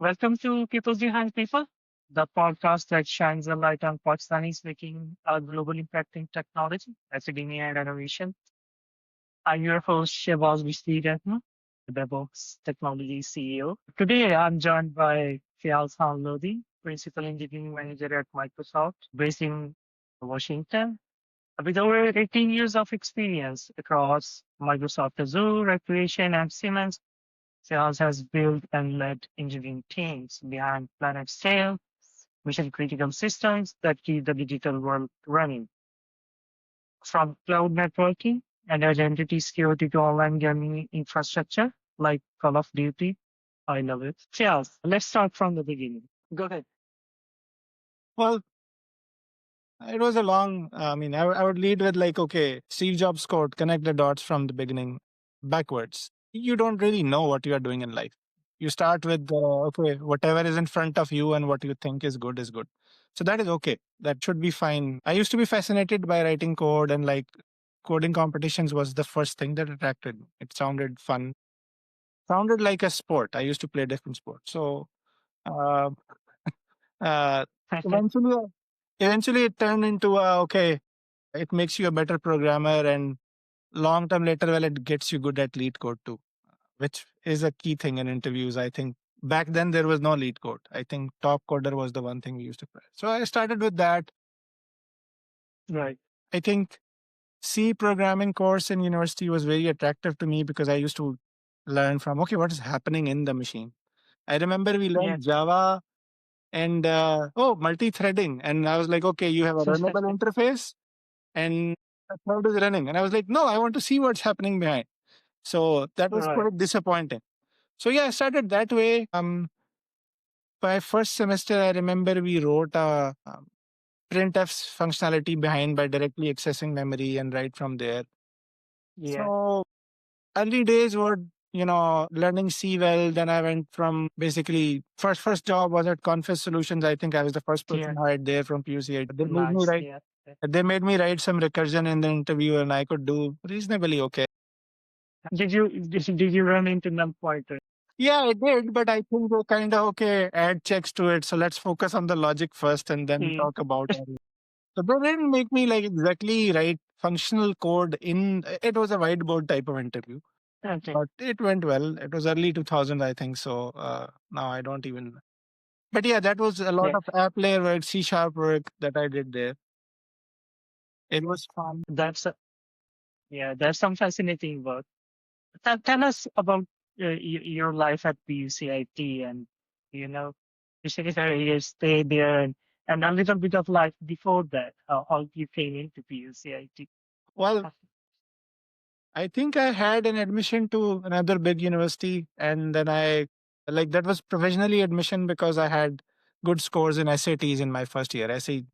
Welcome to People Behind People, the podcast that shines a light on Pakistanis making a global impact in technology, academia, and innovation. I'm your host, Shehbaz Ahmad, Devbox Technologies CEO. Today, I'm joined by Fayyaz Khan Lodhi, Principal Engineering Manager at Microsoft, based in Washington, with over 18 years of experience across Microsoft Azure, Recreation, and Siemens. Sales has built and led engineering teams behind planet scale, mission critical systems that keep the digital world running. From cloud networking and identity security to online gaming infrastructure like Call of Duty. I love it. Sales, let's start from the beginning. Go ahead. Well, it was a long, I would lead with like, okay, Steve Jobs quote, connect the dots from the beginning backwards. You don't really know what you are doing in life. You start with, okay, whatever is in front of you and what you think is good is good. So that is okay. That should be fine. I used to be fascinated by writing code, and like coding competitions was the first thing that attracted me. It sounded fun, sounded like a sport. I used to play different sports. So, uh, uh, eventually, eventually it turned into okay, it makes you a better programmer, and long term later, well, it gets you good at lead code too, which is a key thing in interviews. I think back then there was no lead code. I think top coder was the one thing we used to play. So I started with that. Right. I think C programming course in university was very attractive to me because I used to learn from, okay, what is happening in the machine. I remember we Yeah. learned Java and multi-threading, and I was like, okay, you have a runnable interface and the thread is running, and I was like, no, I want to see what's happening behind. So that was Right. quite disappointing. So yeah, I started that way. By first semester, I remember we wrote a printf's functionality behind by directly accessing memory and right from there. Yeah. So early days were, learning C well. Then I went from basically first job was at Confiz Solutions. I think I was the first Yeah. person hired there from PUCIT. They made me Nice. write. Yeah. Yeah. They made me write some recursion in the interview, and I could do reasonably okay. Did you run into null pointer? Yeah, I did, but I think they kind of okay add checks to it. So let's focus on the logic first, and then Mm. talk about it. So they didn't make me like exactly write functional code in. It was a whiteboard type of interview, Okay. but it went well. It was early 2000, I think. So now I don't even. But yeah, that was a lot Yeah. of app layer work, C sharp work that I did there. It was fun. That's yeah. That's some fascinating work. Tell us about your life at PUCIT and, you know, you said that you stayed there and a little bit of life before that, how you came into PUCIT. Well, I think I had an admission to another big university, and then I like that was provisionally admission because I had good scores in SATs in my first year. SAT.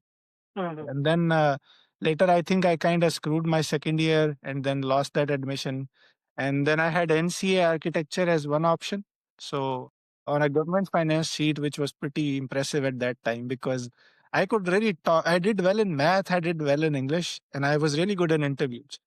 Mhm. And then later, I think I kind of screwed my second year and then lost that admission. And then I had NCA architecture as one option. So on a government finance sheet, which was pretty impressive at that time because I could really talk. I did well in math, I did well in English, and I was really good in interviews.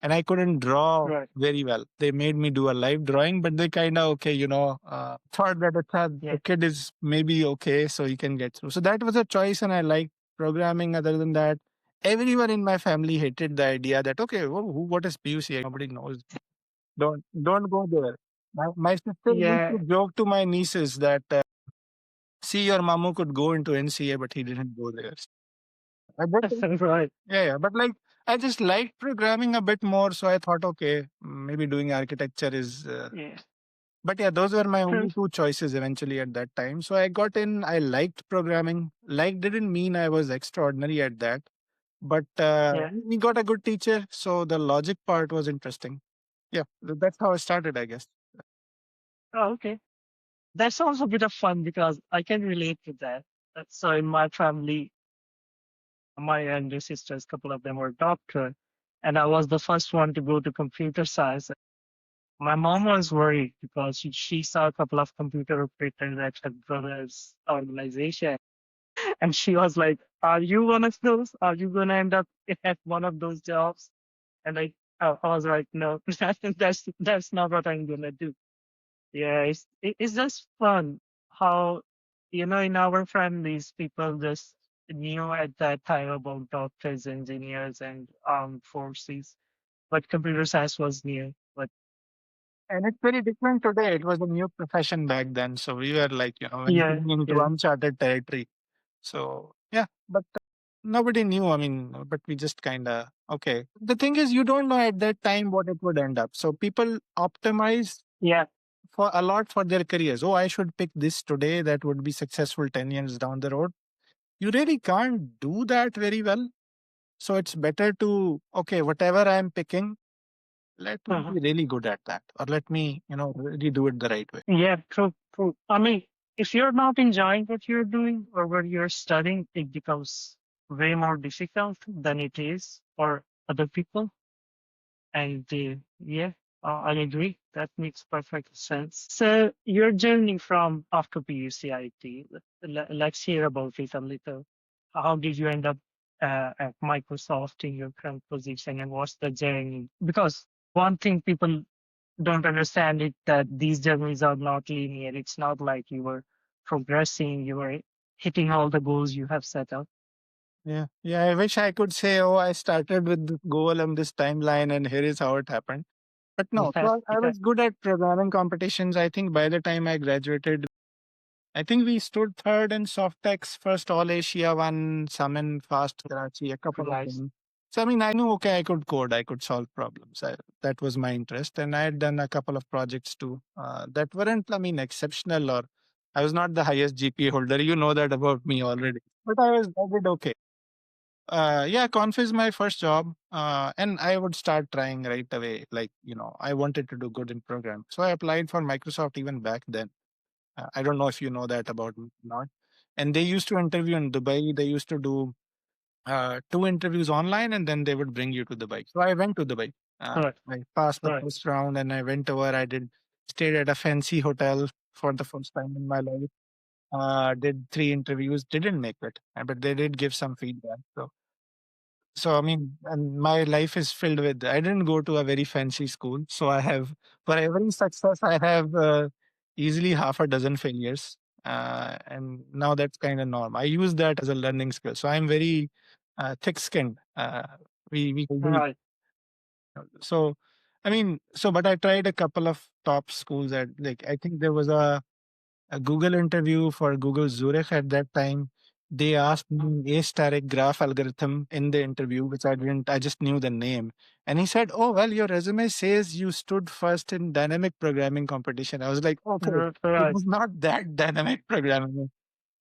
And I couldn't draw Right. very well. They made me do a live drawing, but they kind of, okay, thought that the Yeah. kid is maybe okay, so he can get through. So that was a choice, and I liked programming. Other than that, everyone in my family hated the idea that okay, what is PUC? Nobody knows. Don't go there. My sister used Yeah. to joke to my nieces that see your mamu could go into NCA, but he didn't go there. At that time, Right. yeah. But like I just liked programming a bit more, so I thought okay, maybe doing architecture is. Yeah. But yeah, those were my True. only two choices eventually at that time. So I got in. I liked programming. Like didn't mean I was extraordinary at that. But Yeah. we got a good teacher, so the logic part was interesting. Yeah, that's how I started, I guess. Oh, okay. That sounds a bit of fun because I can relate to that. So in my family, my younger sisters, couple of them were doctor, and I was the first one to go to computer science. My mom was worried because she saw a couple of computer operators at her brother's organization. And she was like, are you one of those? Are you going to end up at one of those jobs? And I was like, no, that's not what I'm going to do. Yeah, it's just fun how, in our families, people just knew at that time about doctors, engineers, and armed forces, but computer science was new. But And it's very different today. It was a new profession back then. So we were like, yeah, venturing into yeah, uncharted territory. So yeah, but nobody knew. I mean, but we just kind of, okay. The thing is, you don't know at that time what it would end up. So people optimize yeah, for a lot for their careers. Oh, I should pick this today that would be successful 10 years down the road. You really can't do that very well. So it's better to, okay, whatever I'm picking, let me uh be really good at that. Or let me, really do it the right way. yeah, true, true. I mean, if you're not enjoying what you're doing or what you're studying, it becomes way more difficult than it is for other people. And yeah, I agree. That makes perfect sense. So your journey from after PUCIT, let's hear about it a little. How did you end up at Microsoft in your current position, and what's the journey? Because one thing people don't understand it that these journeys are not linear. It's not like you were progressing, you were hitting all the goals you have set up. Yeah. Yeah. I wish I could say, oh, I started with this goal and this timeline, and here is how it happened. But no, Yeah, so I yeah, was good at programming competitions. I think by the time I graduated, I think we stood third in Softex, first All Asia one, some in Fast Karachi, a couple of nice. them. So, I mean, I knew, okay, I could code, I could solve problems. That was my interest. And I had done a couple of projects too that weren't, I mean, exceptional, or I was not the highest GPA holder. You know that about me already. But I did okay. Yeah, Conf is my first job. And I would start trying right away. Like, I wanted to do good in program. So I applied for Microsoft even back then. I don't know if you know that about me or not. And they used to interview in Dubai. They used to do two interviews online, and then they would bring you to Dubai. So I went to Dubai. Right, I passed the right. first round, and I went over. I did stayed at a fancy hotel for the first time in my life. Did three interviews. Didn't make it, but they did give some feedback. So I mean, and my life is filled with. I didn't go to a very fancy school, so I have for every success I have easily half a dozen failures, and now that's kind of norm. I use that as a learning skill, so I'm very thick-skinned. We do Right. so. I mean, but I tried a couple of top schools at like I think there was a Google interview for Google Zurich at that time. They asked me a static graph algorithm in the interview, which I didn't, I just knew the name. And he said, oh, well, your resume says you stood first in dynamic programming competition. I was like, okay, it Right. was not that dynamic programming.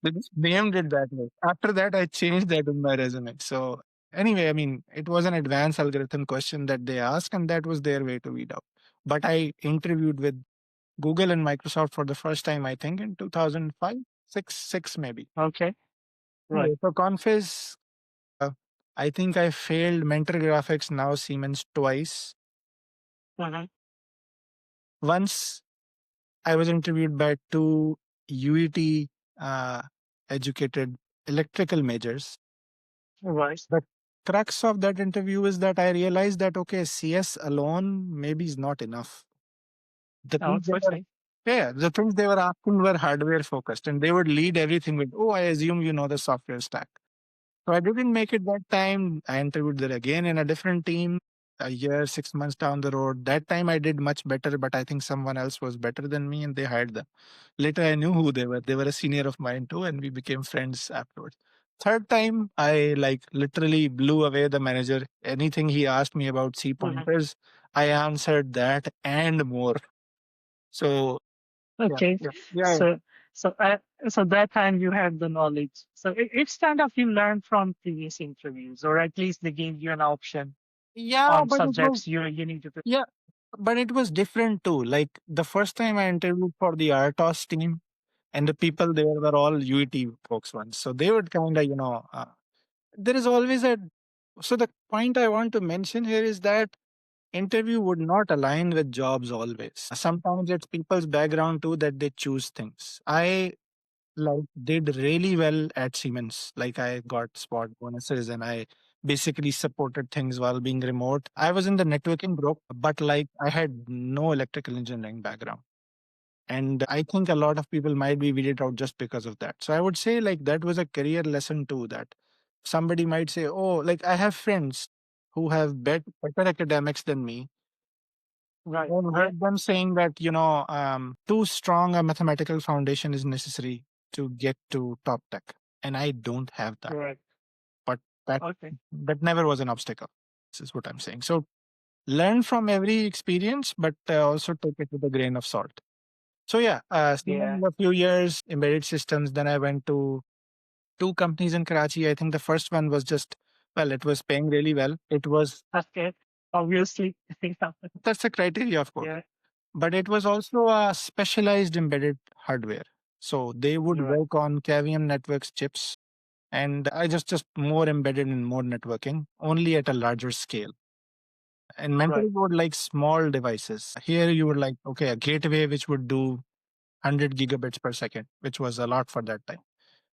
They just named it that way. After that, I changed that in my resume. So anyway, I mean, it was an advanced algorithm question that they asked, and that was their way to weed out. But I interviewed with Google and Microsoft for the first time, I think, in 2005, 6 maybe. Okay. Right. Anyway, so Confiz, I think I failed Mentor Graphics, now Siemens, twice. Mhm. Once I was interviewed by two UET uh, educated electrical majors. Right. The crux of that interview is that I realized that, okay, CS alone maybe is not enough. The Oh, things it's they were okay. Yeah, the things they were asking were hardware focused, and they would lead everything with, "Oh, I assume you know the software stack." So I didn't make it that time. I interviewed there again in a different team a year, 6 months down the road. That time I did much better, but I think someone else was better than me, and they hired them. Later, I knew who they were. They were a senior of mine too, and we became friends afterwards. Third time, I like literally blew away the manager. Anything he asked me about C Mhm. pointers, I answered that and more. So yeah, Okay. yeah, yeah, yeah. So, so, uh, so that time you had the knowledge. So it's kind of you learned from previous interviews, or at least they gave you an option Yeah, on but it was subjects you need to. yeah, but it was different too. Like the first time I interviewed for the RTOS team, and the people there were all UET folks once, so they would kind of there is always a. So the point I want to mention here is that interview would not align with jobs always. Sometimes it's people's background too that they choose things. I like did really well at Siemens. Like I got spot bonuses and I basically supported things while being remote. I was in the networking group, but like I had no electrical engineering background. And I think a lot of people might be weeded out just because of that. So I would say like that was a career lesson too, that somebody might say, oh, like I have friends who have better academics than me. Right. I've Yeah. heard them saying that, too strong a mathematical foundation is necessary to get to top tech. And I don't have that. Right. But that Okay. that never was an obstacle. This is what I'm saying. So learn from every experience, but also take it with a grain of salt. So yeah, Yeah. spent a few years embedded systems. Then I went to two companies in Karachi. I think the first one was just, well, it was paying really well. It was Okay. Obviously. Yeah. That's the criteria, of course. Yeah. But it was also a specialized embedded hardware. So they would You're right. work on Cavium networks chips, and I just more embedded in more networking, only at a larger scale. And mentally, Right. you would like small devices. Here, you would like, okay, a gateway which would do 100 gigabits per second, which was a lot for that time.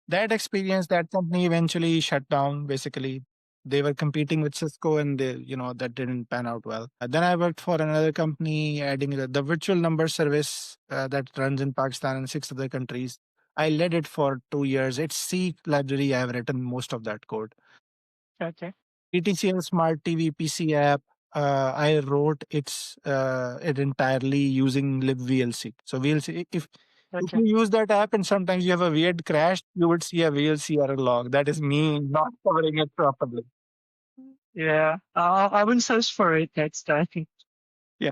That experience, that company eventually shut down. Basically, they were competing with Cisco, and that didn't pan out well. Then I worked for another company, adding the virtual number service that runs in Pakistan and six other countries. I led it for 2 years. It's C library. I have written most of that code. Okay. PTCL Smart TV PC app. I wrote it entirely using libVLC. So VLC, if Okay. you use that app and sometimes you have a weird crash, you would see a VLC error log. That is me not covering it properly. Yeah. I will search for it next time. Yeah,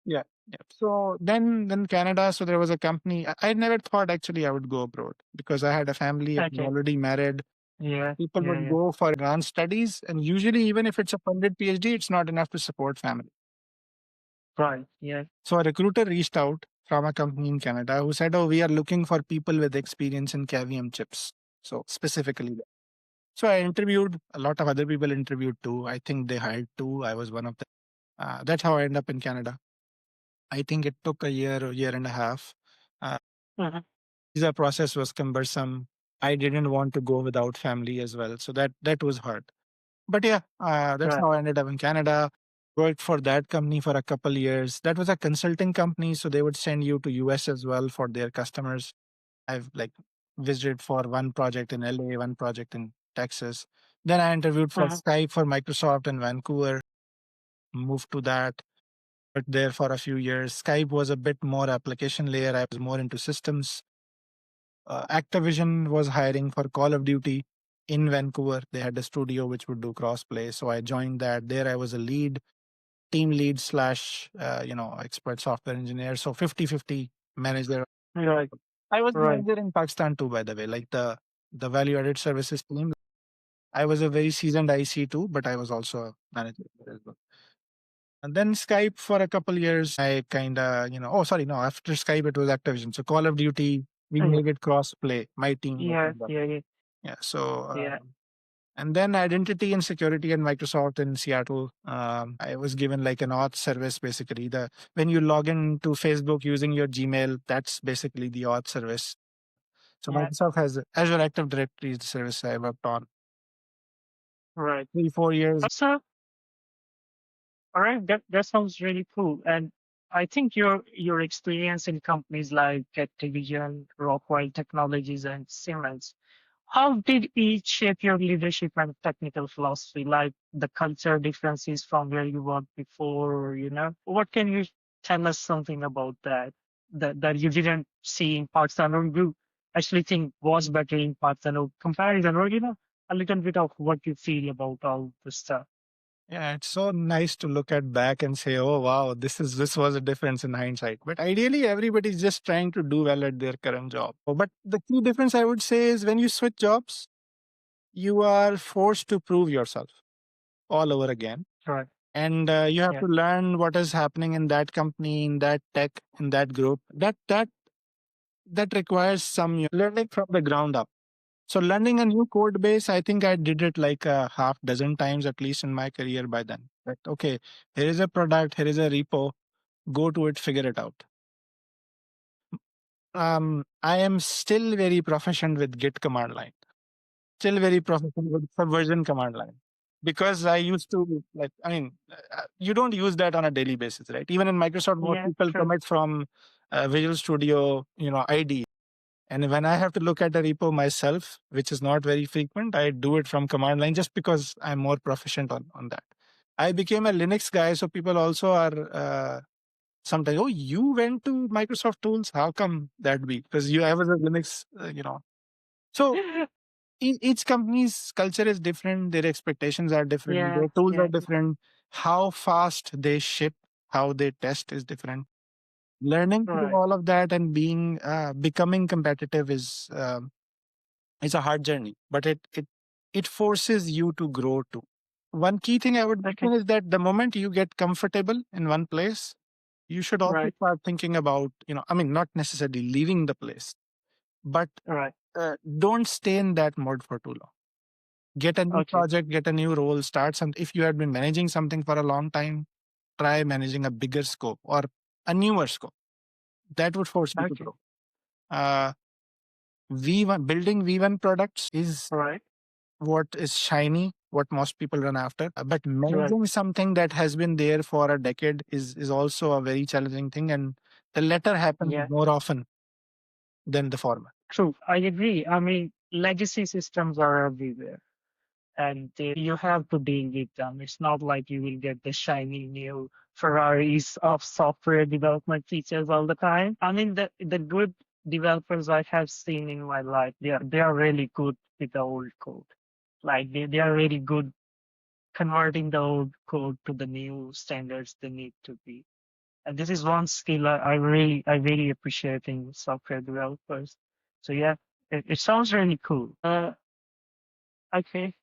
yeah, yeah. So then Canada. So there was a company. I never thought actually I would go abroad because I had a family. I'm Okay. already married. Yeah. People Yeah. would Yeah. go for advanced studies, and usually even if it's a funded PhD, it's not enough to support family. Right. Yeah. So a recruiter reached out from a company in Canada who said, "Oh, we are looking for people with experience in Cavium chips." So specifically, so I interviewed. A lot of other people interviewed too. I think they hired two. I was one of them. That's how I ended up in Canada. I think it took a year and a half. Uh, Mhm. Visa process was cumbersome. I didn't want to go without family as well, so that was hard. But yeah, that's Right. how I ended up in Canada. Worked for that company for a couple years. That was a consulting company, so they would send you to US as well for their customers. I've like visited for one project in LA, one project in Texas. Then I interviewed for Mhm. Skype for Microsoft in Vancouver. Moved to that. Worked there for a few years. Skype was a bit more application layer. I was more into systems. Activision was hiring for Call of Duty in Vancouver. They had a studio which would do crossplay. So I joined that. There I was a team lead slash, expert software engineer. So 50-50 manager. Right. I was Right. manager in Pakistan too, by the way, like the value added services team. I was a very seasoned IC too, but I was also a manager there as well. And then Skype for a couple years, I kind of, oh, sorry, no, after Skype, it was Activision. So Call of Duty, we Yeah. made it cross play. My team was Yeah. in that. Yeah. Yeah. Yeah. So, Yeah. and then identity and security at Microsoft in Seattle. I was given like an auth service basically. When you log in to Facebook using your Gmail, that's basically the auth service. So Yeah. Microsoft has Azure Active Directory is the service I worked on Right. 3-4 years. So, all right, that sounds really cool. And I think your experience in companies like Activision, Rockwell Technologies, and Siemens, how did each shape your leadership and technical philosophy? Like the culture differences from where you worked before, what can you tell us something about that you didn't see in Pakistan or you actually think was better in Pakistan or comparison or a little bit of what you feel about all this stuff. Yeah, it's so nice to look at back and say, "Oh wow, this was a difference in hindsight." But ideally, everybody's just trying to do well at their current job. But the key difference I would say is when you switch jobs, you are forced to prove yourself all over again, Right. and you have Yeah. to learn what is happening in that company, in that tech, in that group. That requires some learning from the ground up. So learning a new code base, I think I did it like a half dozen times at least in my career by then. Like, okay, here is a product, here is a repo, go to it, figure it out. I am still very proficient with Git command line. Still very proficient with Subversion command line. Because I used to you don't use that on a daily basis, right? Even in Microsoft, most Yeah. people True. commit from Visual Studio, ID. And when I have to look at the repo myself, which is not very frequent, I do it from command line just because I'm more proficient on that. I became a Linux guy, so people also are sometimes, oh, you went to Microsoft tools. How come that be? Because I was a Linux, So each company's culture is different. Their expectations are different. Yeah, Their tools are yeah, different. How fast they ship, how they test is different. Learning through right. all of that and becoming competitive is a hard journey, but it forces you to grow too. One key thing I would Okay, mention is that the moment you get comfortable in one place, you should also right, start thinking about, I mean, not necessarily leaving the place, but right. don't stay in that mode for too long. Get a new Okay, project, get a new role, start some. If you had been managing something for a long time, try managing a bigger scope or a newer scope. That would force you to okay, grow. Uh, V1 building V1 products is right, what is shiny, what most people run after. But right. managing something that has been there for a decade is also a very challenging thing, and the latter happens Yeah, more often than the former. true. I agree. I mean, legacy systems are everywhere, and you have to deal with them. It's not like you will get the shiny new Ferraris of software development features all the time. I mean, the good developers I have seen in my life, they are really good with the old code. Like they are really good converting the old code to the new standards they need to be. And this is one skill I really appreciate in software developers. So yeah, it sounds really cool. Okay.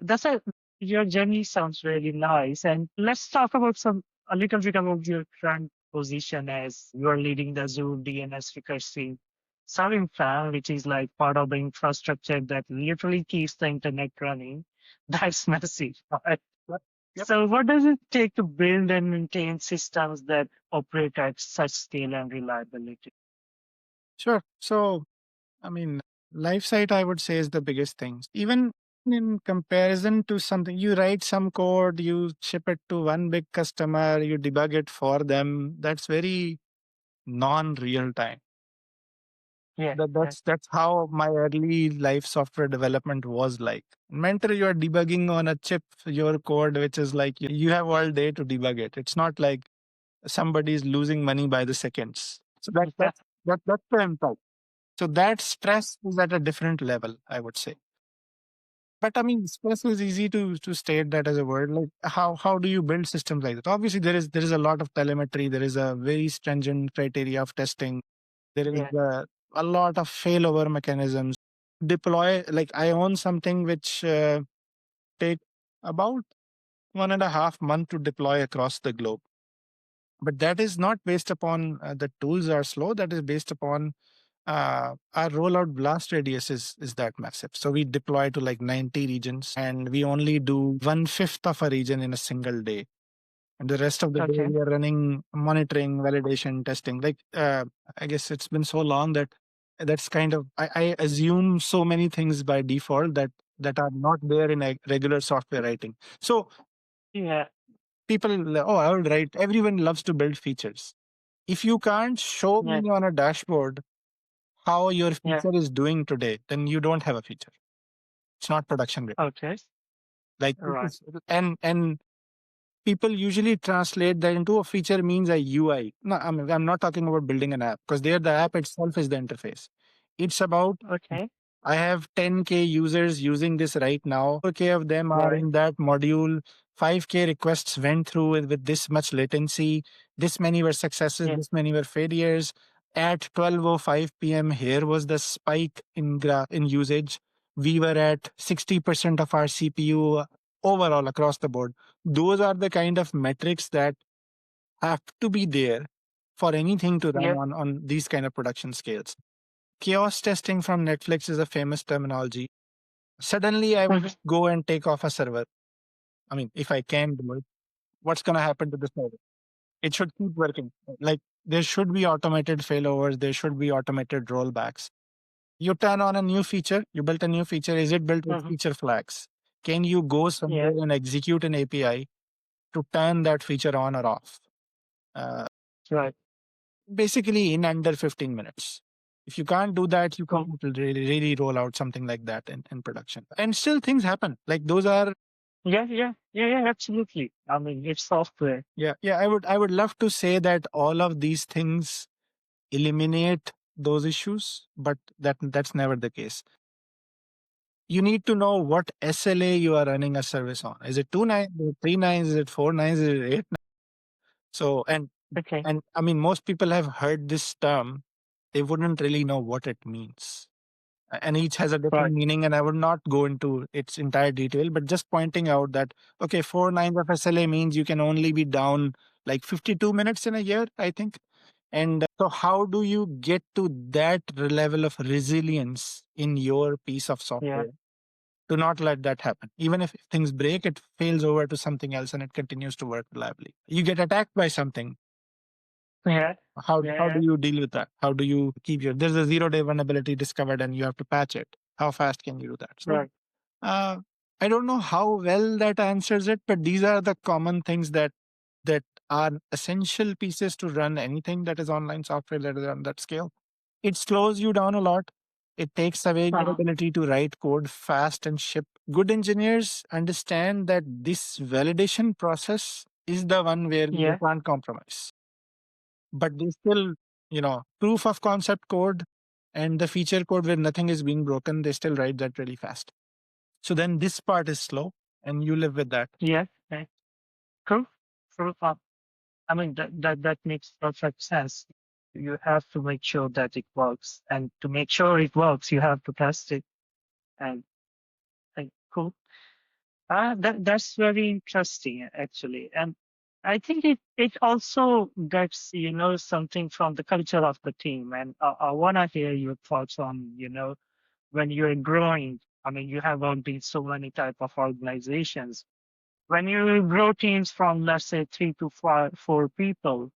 That's a Your journey sounds really nice. And let's talk about a little bit about your current position as you are leading the Azure DNS recursive serving plan, which is like part of the infrastructure that literally keeps the internet running. That's massive. Right? Yep. Yep. So what does it take to build and maintain systems that operate at such scale and reliability? Sure. So, I mean, life site, I would say, is the biggest thing. Even in comparison to something, you write some code, you ship it to one big customer, you debug it for them. That's very non real time. Yeah, yeah, That's how my early life software development was like. Mentor, you are debugging on a chip your code, which is like you have all day to debug it. It's not like somebody's losing money by the seconds. So yeah, that's the impact. So that stress is at a different level, I would say. But I mean, stress is easy to state that as a word. Like how do you build systems like that? Obviously, there is a lot of telemetry. There is a very stringent criteria of testing. There is yeah. a lot of failover mechanisms. Deploy, like I own something which take about 1.5 months to deploy across the globe. But that is not based upon the tools are slow. That is based upon our rollout blast radius is that massive. So we deploy to like 90 regions, and we only do 1/5 of a region in a single day. And the rest of the day Okay. we are running monitoring, validation, testing. Like I guess it's been so long that that's kind of I assume so many things by default that are not there in a regular software writing. So Yeah, people, oh, I will write. Everyone loves to build features. If you can't show yeah, me on a dashboard how your yeah. feature is doing today, then you don't have a feature. It's not production ready. Okay. Like it Right. is, and people usually translate that into a feature means a UI. No, I'm not talking about building an app because there the app itself is the interface. It's about Okay. I have 10K users using this right now. 4K of them are Right. in that module. 5K requests went through with this much latency. This many were successes, Yeah. this many were failures. At 12:05 p.m., here was the spike in usage. We were at 60% of our CPU overall across the board. Those are the kind of metrics that have to be there for anything to run Yeah. on these kind of production scales. Chaos testing from Netflix is a famous terminology. Suddenly, I would Mhm. go and take off a server. I mean, if I can do it, what's going to happen to the server? It should keep working. Like there should be automated failovers, there should be automated rollbacks. You turn on a new feature, you built a new feature. Is it built with Mhm. feature flags? Can you go Yeah. somewhere and execute an API to turn that feature on or off? Uh, Right. basically in under 15 minutes. If you can't do that, you Cool. can't really roll out something like that in production. And still things happen. Like those are Yeah. Absolutely. I mean, it's software. yeah. I would love to say that all of these things eliminate those issues, but that's never the case. You need to know what SLA you are running a service on. Is it 2 nines, is it 3 nines, is it 4 nines, is it 8 nines? So Okay. and I mean most people have heard this term, they wouldn't really know what it means. And each has a different Right. meaning, and I would not go into its entire detail, but just pointing out that okay, 4 nines of SLA means you can only be down like 52 minutes in a year, I think. And so how do you get to that level of resilience in your piece of Yeah. software to not let that happen? Even if things break, it fails over to something else and it continues to work reliably. You get attacked by something. Yeah. How do Yeah. you deal with that? How do you keep there's a 0 day vulnerability discovered and you have to patch it. How fast can you do that? So Right. uh, I don't know how well that answers it, but these are the common things that are essential pieces to run anything that is online software that is on that scale. It slows you down a lot. It takes away your Uh-huh. ability to write code fast and ship. Good engineers understand that this validation process is the one where you Yeah. can't compromise. But they still, proof of concept code and the feature code where nothing is being broken, they still write that really fast. So then this part is slow and you live with that. Yeah. Okay. Cool. Cool. I mean, that makes perfect sense. You have to make sure that it works, and to make sure it works, you have to test it. And cool. That's very interesting, actually. And I think it also gets, something from the culture of the team. And I want to hear your thoughts on, when you're growing. I mean, you have worked in so many type of organizations. When you grow teams from, let's say, 3 to 4 people,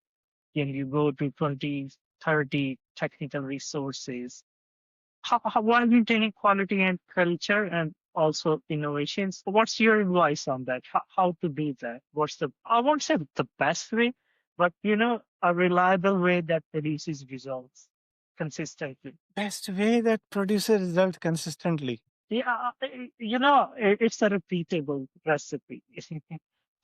then you go to 20, 30 technical resources. While maintaining quality and culture and also innovations, what's your advice on that? How to do that? What's I won't say the best way, but a reliable way that produces results consistently. Best way that produces result consistently. Yeah, it's a repeatable recipe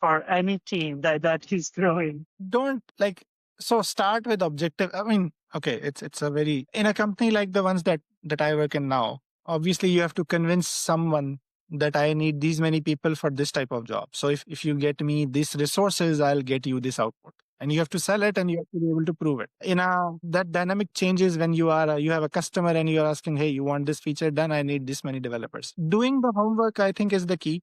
for any team that is growing. Don't like so start with objective. I mean, okay, it's a very in a company like the ones that I work in now. Obviously, you have to convince someone that I need these many people for this type of job. So if you get me these resources, I'll get you this output. And you have to sell it and you have to be able to prove it. That dynamic changes when you have a customer and you're asking, hey, you want this feature done? I need this many developers. Doing the homework, I think, is the key.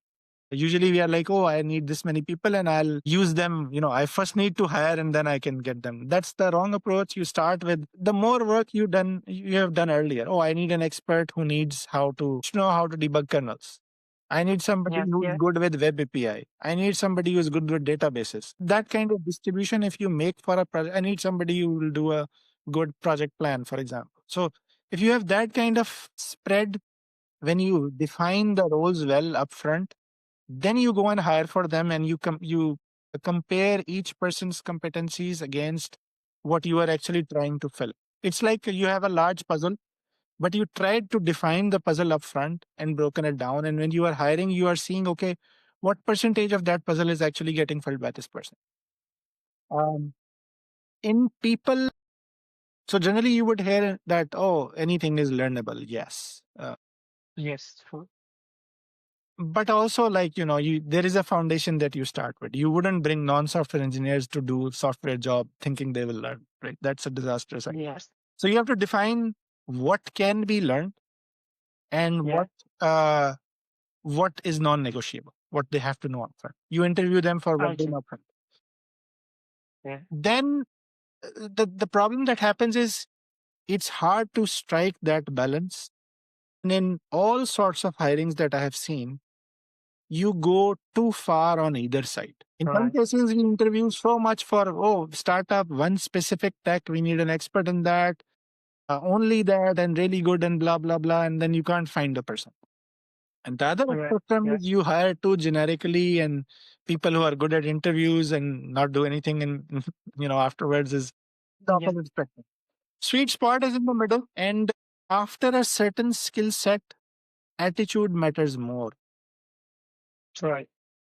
Usually we are like, oh, I need this many people and I'll use them. I first need to hire and then I can get them. That's the wrong approach. You start with the more work you have done earlier. Oh, I need an expert who needs to know how to debug kernels. I need somebody Yeah, who's yeah, good with web API. I need somebody who's good with databases. That kind of distribution, if you make for a project, I need somebody who will do a good project plan, for example. So if you have that kind of spread, when you define the roles well upfront, then you go and hire for them and you compare each person's competencies against what you are actually trying to fill. It's like you have a large puzzle, but you tried to define the puzzle up front and broken it down, and when you are hiring you are seeing, okay, what percentage of that puzzle is actually getting filled by this person. um, in people, so generally you would hear that, oh, anything is learnable. Yes. yes, true. But also, like, there is a foundation that you start with. You wouldn't bring non-software engineers to do software job thinking they will learn, right? That's a disastrous idea. Yes, So you have to define what can be learned and yeah, what is non-negotiable, what they have to know upfront. You interview them for what I they see. know upfront. Yeah, Then the problem that happens is it's hard to strike that balance. And in all sorts of hirings that I have seen, you go too far on either side. In some right, cases, we interview so much for, oh, startup, one specific tech, we need an expert in that, only that, and really good, and blah, blah, blah. And then you can't find the person. And the other right, spectrum yeah, is you hire too generically, and people who are good at interviews and not do anything and afterwards is The Yeah, opposite spectrum. Sweet spot is in the middle, and after a certain skill set, attitude matters more. right.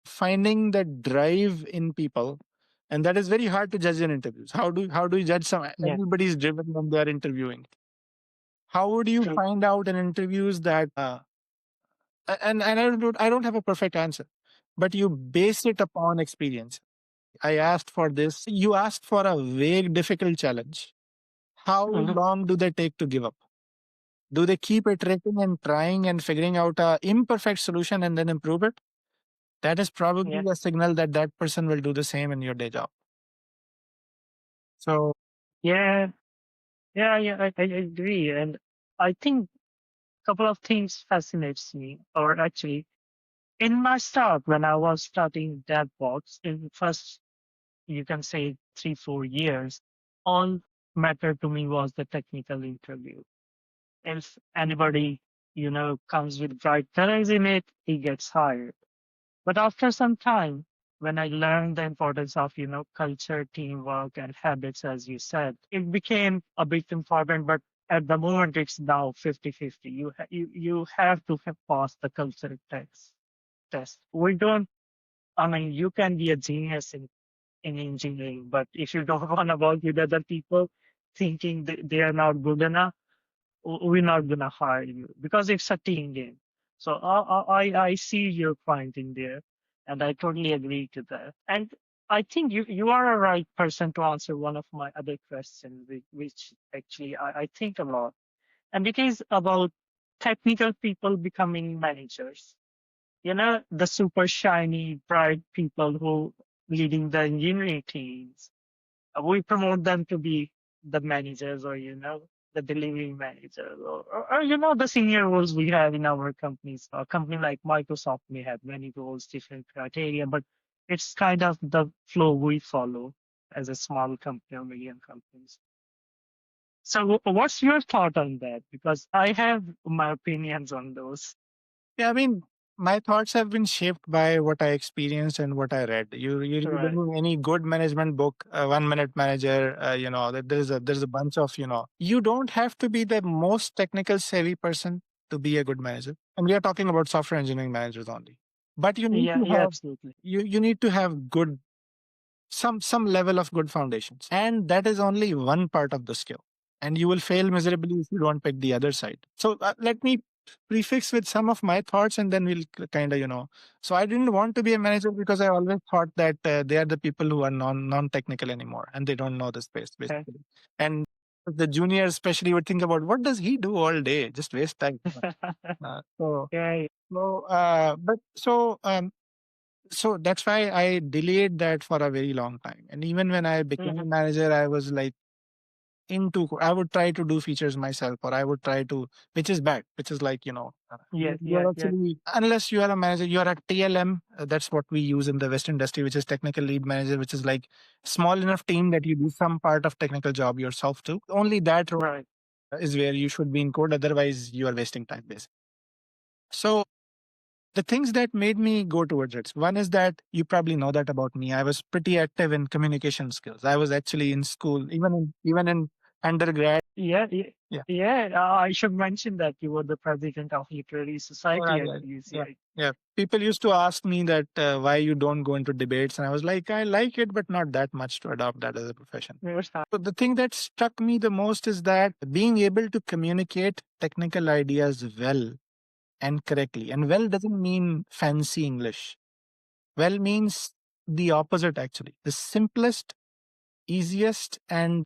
Finding that drive in people, and that is very hard to judge in interviews. How do you judge some? Yeah, Everybody is driven when they are interviewing. How would you true. find out in interviews that and I don't have a perfect answer, but you base it upon experience. I asked for this. You asked for a vague, difficult challenge. How Hmm. long do they take to give up? Do they keep iterating and trying and figuring out a imperfect solution and then improve it? That is Yeah, probably a signal that that person will do the same in your day job. So yeah, yeah. I agree, and I think a couple of things fascinates me, or actually, in my start when I was starting Devbox in first, you can say 3 4 years, all mattered to me was the technical interview. If anybody, comes with bright colors in it, he gets hired. But after some time, when I learned the importance of, culture, teamwork, and habits, as you said, it became a bit important. But at the moment, it's now 50-50. You have to have passed the culture test. We don't, I mean, you can be a genius in engineering, but if you don't want to work with other people thinking they are not good enough, we're not gonna hire you because it's a team game. So I see your point in there, and I totally agree to that. And I think you are a right person to answer one of my other questions, which actually I think a lot, and it is about technical people becoming managers. The super shiny, bright people who leading the engineering teams, we promote them to be the managers, or the delivery managers, or the senior roles we have in our companies. A company like Microsoft may have many roles, different criteria, but it's kind of the flow we follow as a small company or medium companies. So what's your thought on that? Because I have my opinions on those. yeah, I mean, my thoughts have been shaped by what I experienced and what I read. You read Right. any good management book, 1 Minute Manager, there's a bunch of you don't have to be the most technical savvy person to be a good manager. And we are talking about software engineering managers only. But you need Yeah, to yeah, have absolutely. you need to have good some level of good foundations, and that is only one part of the skill, and you will fail miserably if you don't pick the other side. So let me prefix with some of my thoughts, and then we'll kind of so I didn't want to be a manager because I always thought that they are the people who are non-technical anymore and they don't know the space Okay. basically. And the juniors especially would think about, what does he do all day, just waste time. uh, so Yeah. so that's why I delayed that for a very long time. And even when I became a Mhm. manager, I was like I would try to do features myself, or I would try to, which is bad, which is like, Yeah, you yeah, are yeah. actually, unless you are a manager, you are a TLM. That's what we use in the West industry, which is technical lead manager, which is like small enough team that you do some part of technical job yourself too. Only that role Right. is where you should be in code. Otherwise, you are wasting time, basically. So the things that made me go towards it. One is that you probably know that about me. I was pretty active in communication skills. I was actually in school, even in undergrad. Yeah, yeah, Yeah. yeah. I should mention that you were the president of Literary Oh, Society yeah, at yeah, yeah. UCI. Yeah. People used to ask me that why you don't go into debates, and I was like, I like it, but not that much to adopt that as a profession. Yes, So the thing that struck me the most is that being able to communicate technical ideas well and correctly. And well doesn't mean fancy English. Well means the opposite, actually. The simplest, easiest, and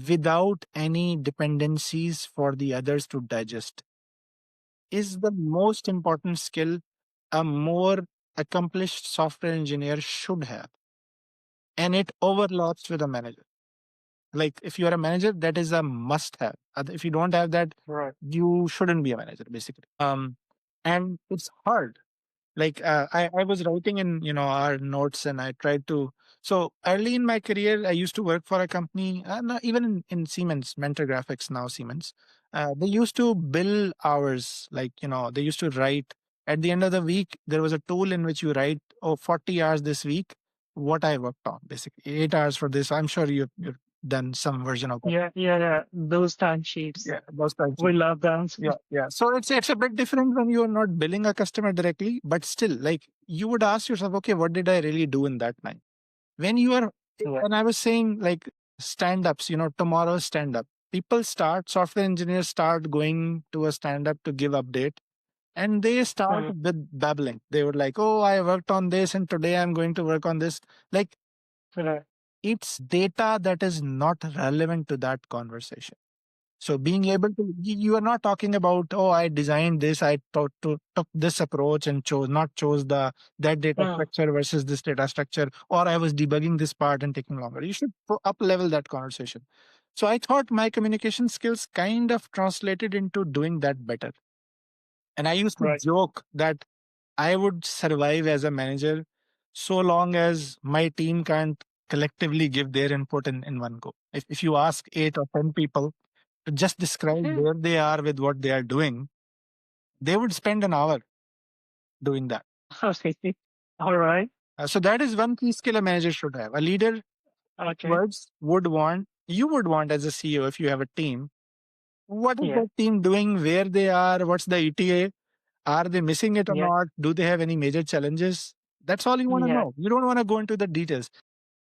without any dependencies for the others to digest is the most important skill a more accomplished software engineer should have. And it overlaps with a manager. Like if you are a manager, that is a must have. If you don't have that, right. you shouldn't be a manager, basically. And it's hard. Like I was writing in our notes, and I tried to. So early in my career, I used to work for a company, not even in Siemens, Mentor Graphics, now Siemens. They used to bill hours, like they used to write at the end of the week. There was a tool in which you write, oh, 40 hours this week, what I worked on, basically 8 hours for this. I'm sure you're than some version of that. Yeah. Those time sheets. Yeah, those types We of. love them. Yeah. So it's a bit different when you are not billing a customer directly, but still, like you would ask yourself, okay, what did I really do in that time? When you are, Yeah. and I was saying like stand ups, tomorrow's stand up. People start, software engineers start going to a stand up to give update, and they start Mm, with babbling. They would like, oh, I worked on this, and today I'm going to work on this. Like right. it's data that is not relevant to that conversation. So being able to, you are not talking about, oh, I designed this, took this approach and chose that data Mm, structure versus this data structure, or I was debugging this part and taking longer. You should up level that conversation. So I thought my communication skills kind of translated into doing that better. And I used to right. joke that I would survive as a manager so long as my team can't collectively give their input in one go. If you ask 8 or 10 people to just describe Mhm. where they are with what they are doing, they would spend an hour doing that. Okay. All right. So that is one key skill a manager should have. A leader Okay. words you would want as a CEO if you have a team. What is Yeah. that team doing? Where they are? What's the ETA? Are they missing it or Yeah. not? Do they have any major challenges? That's all you want to Yeah. know. You don't want to go into the details.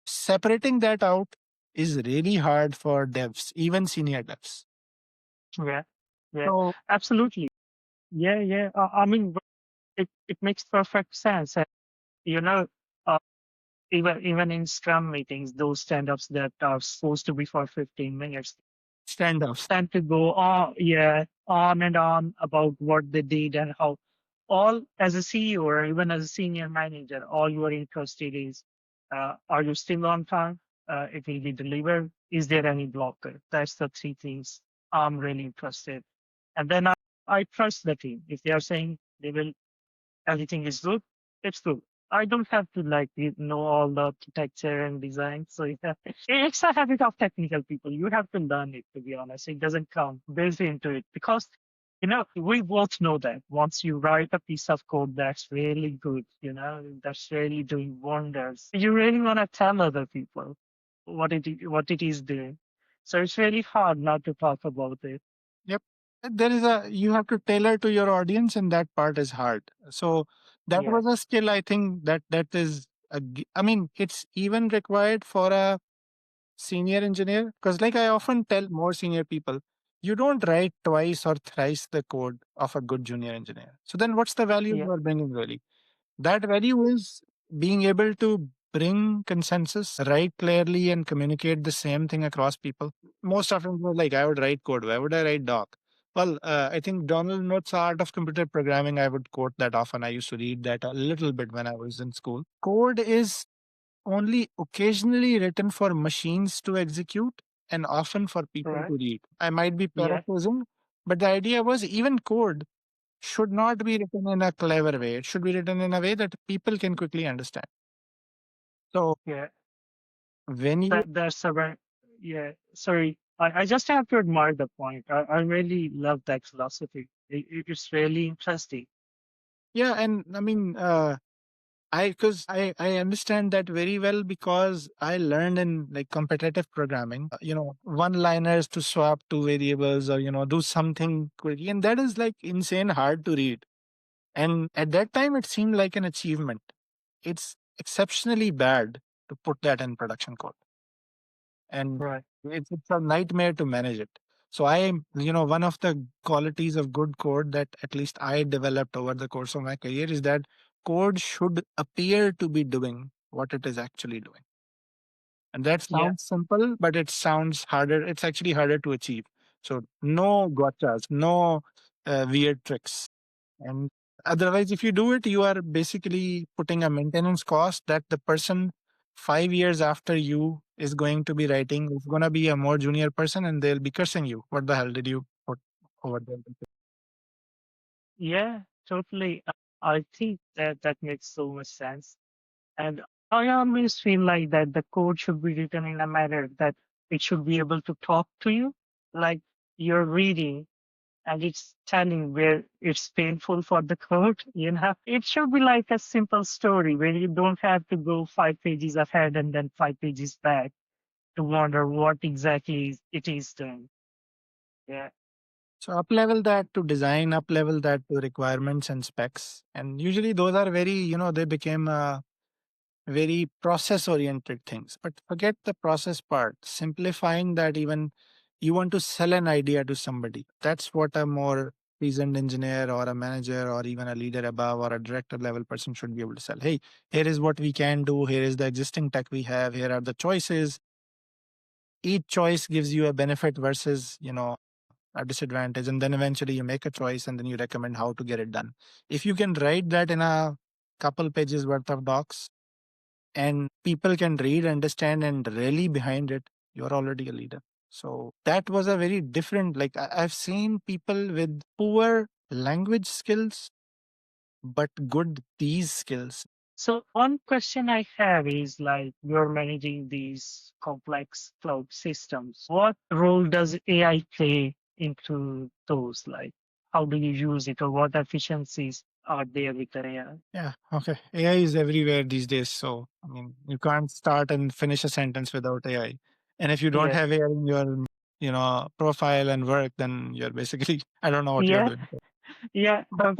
Separating that out is really hard for devs, even senior devs. Yeah. Yeah. So Absolutely. Yeah. I mean, it makes perfect sense. And, you know, uh, even in Scrum meetings, those stand-ups that are supposed to be for 15 minutes standoffs. tend to go on and on about what they did and how all as a CEO or even as a senior manager, all you are interested is are you still on time? It will be delivered. Is there any blocker? That's the three things I'm really interested. And then I trust the team. If they are saying they will everything is good, it's good. I don't have to know all the architecture and design. So yeah, it's a habit of technical people. You have to learn it, to be honest. It doesn't come built into it because we both know that once you write a piece of code that's really good, that's really doing wonders, you really want to tell other people what it is doing. So it's really hard not to talk about it. Yep. There is a you have to tailor to your audience, and that part is hard. So that Yeah, was a skill I think that is I mean, it's even required for a senior engineer because like I often tell more senior people, you don't write twice or thrice the code of a good junior engineer. So then what's the value yeah, you are bringing really? That value is being able to bring consensus, write clearly, and communicate the same thing across people. Most often, we're like, I would write code. Why would I write doc? Well, I think Donald Knuth's Art of Computer Programming, I would quote that often. I used to read that a little bit when I was in school. Code is only occasionally written for machines to execute and often for people right. to read. I might be Yeah, paraphrasing, but the idea was even code should not be written in a clever way. It should be written in a way that people can quickly understand. So yeah. when you That's a very, yeah. Sorry, I just have to admire the point. I really love that philosophy. It's really interesting. yeah, and I mean I understand that very well because I learned in like competitive programming, one liners to swap two variables or do something quickly, and that is like insane hard to read. And at that time it seemed like an achievement. It's exceptionally bad to put that in production code. And Right. it's a nightmare to manage it. So one of the qualities of good code that at least I developed over the course of my career is that code should appear to be doing what it is actually doing. And that Yeah. sounds simple, but it sounds harder. It's actually harder to achieve. So no gotchas, no weird tricks. And otherwise, if you do it, you are basically putting a maintenance cost that the person 5 years after you is going to be writing is going to be a more junior person and they'll be cursing you. What the hell did you put over there? Yeah. Totally. I think that makes so much sense. And I always feel like that the code should be written in a manner that it should be able to talk to you, like you're reading and it's telling where it's painful for the code. It should be like a simple story where you don't have to go 5 pages ahead and then 5 pages back to wonder what exactly it is doing. Yeah. So up level that to design, up level that to requirements and specs. And usually those are very, they became very process oriented things. But forget the process part, simplifying that even you want to sell an idea to somebody. That's what a more seasoned engineer or a manager or even a leader above or a director level person should be able to sell. Hey, here is what we can do. Here is the existing tech we have. Here are the choices. Each choice gives you a benefit versus, a disadvantage. And then eventually you make a choice and then you recommend how to get it done. If you can write that in a couple pages worth of docs and people can read, understand, and rally behind it, you're already a leader. So that was a very different, like I've seen people with poor language skills, but good these skills. So one question I have is like you're managing these complex cloud systems. What role does AI play into those? Like how do you use it or what efficiencies are there with the AI? Yeah. Okay. AI is everywhere these days. So, I mean, you can't start and finish a sentence without AI. And if you don't Yeah. have AI in your, profile and work, then you're basically, I don't know what you're Yeah. doing. Yeah. But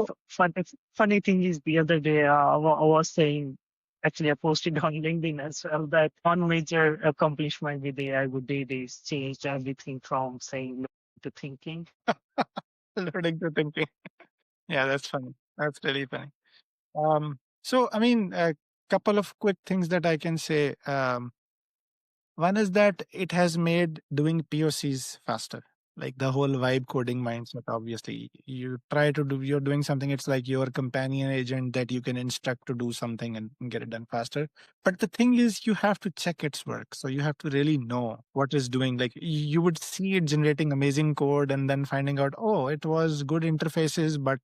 Funny thing is the other day I was saying, actually I posted on LinkedIn as well that one major accomplishment with AI we did is changed everything from saying to thinking. loading to thinking. Yeah, that's funny. That's really funny. So, I mean, a couple of quick things that I can say. One is that it has made doing POCs faster. Like the whole vibe coding mindset, obviously. You try to do, you're doing something, it's like your companion agent that you can instruct to do something and get it done faster. But the thing is, you have to check its work. So you have to really know what it's doing. Like you would see it generating amazing code and then finding out, oh, it was good interfaces, but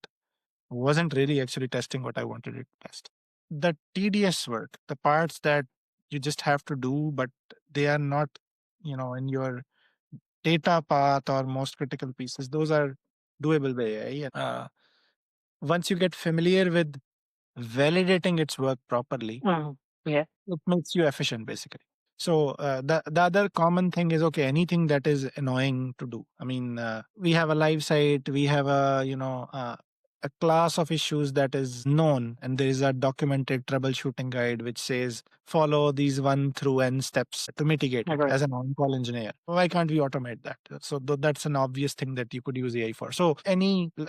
wasn't really actually testing what I wanted it to test. The tedious work, the parts that you just have to do, but they are not, in your data path or most critical pieces, those are doable by AI. Once you get familiar with validating its work properly, Mm, yeah. it makes you efficient basically. So the other common thing is okay, anything that is annoying to do. I mean, we have a live site, we have a class of issues that is known, and there is a documented troubleshooting guide which says follow these 1 through n steps to mitigate it. Right. As an on-call engineer, why can't we automate that? So that's an obvious thing that you could use AI for. So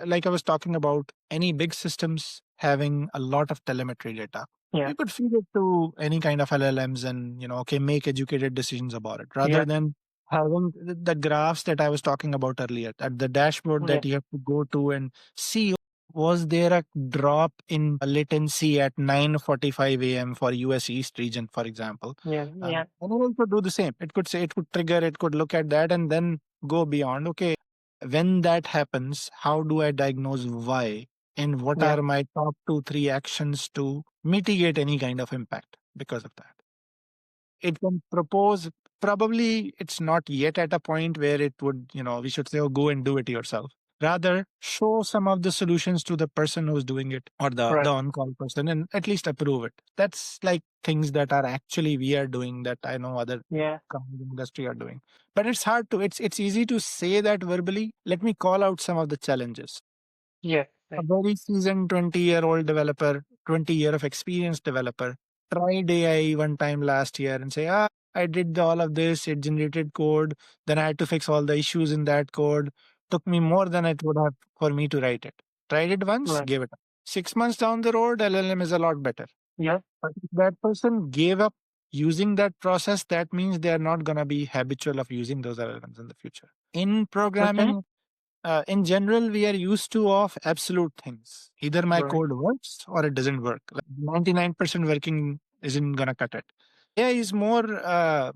like I was talking about, any big systems having a lot of telemetry data, Yeah. you could feed it to any kind of LLMs and, okay, make educated decisions about it rather Yeah. than having the graphs that I was talking about earlier at the dashboard Yeah. that you have to go to and see, was there a drop in latency at 9:45 a.m. for US East region, for example? Yeah. Yeah. And it also do the same. It could say, it could trigger, it could look at that and then go beyond. Okay, when that happens, how do I diagnose why? And what Yeah. are my top 2, 3 actions to mitigate any kind of impact because of that? It can propose, probably it's not yet at a point where it would, we should say, oh, go and do it yourself. Rather, show some of the solutions to the person who's doing it or the Right. on-call person and at least approve it. That's like things that are actually we are doing that I know other Yeah. companies in the industry are doing. But it's hard to, it's easy to say that verbally. Let me call out some of the challenges. Yeah. A Right. very seasoned 20-year-old developer, 20 year of experience developer, tried AI one time last year and say, I did all of this, it generated code, then I had to fix all the issues in that code. Took me more than it would have for me to write it. Tried it once, Right. gave it up. 6 months down the road, LLM is a lot better. Yeah. But if that person gave up using that process, that means they are not going to be habitual of using those LLMs in the future. In Okay. programming, in general, we are used to of absolute things. Either my Right. code works or it doesn't work. Like 99% working isn't gonna cut it. AI is more,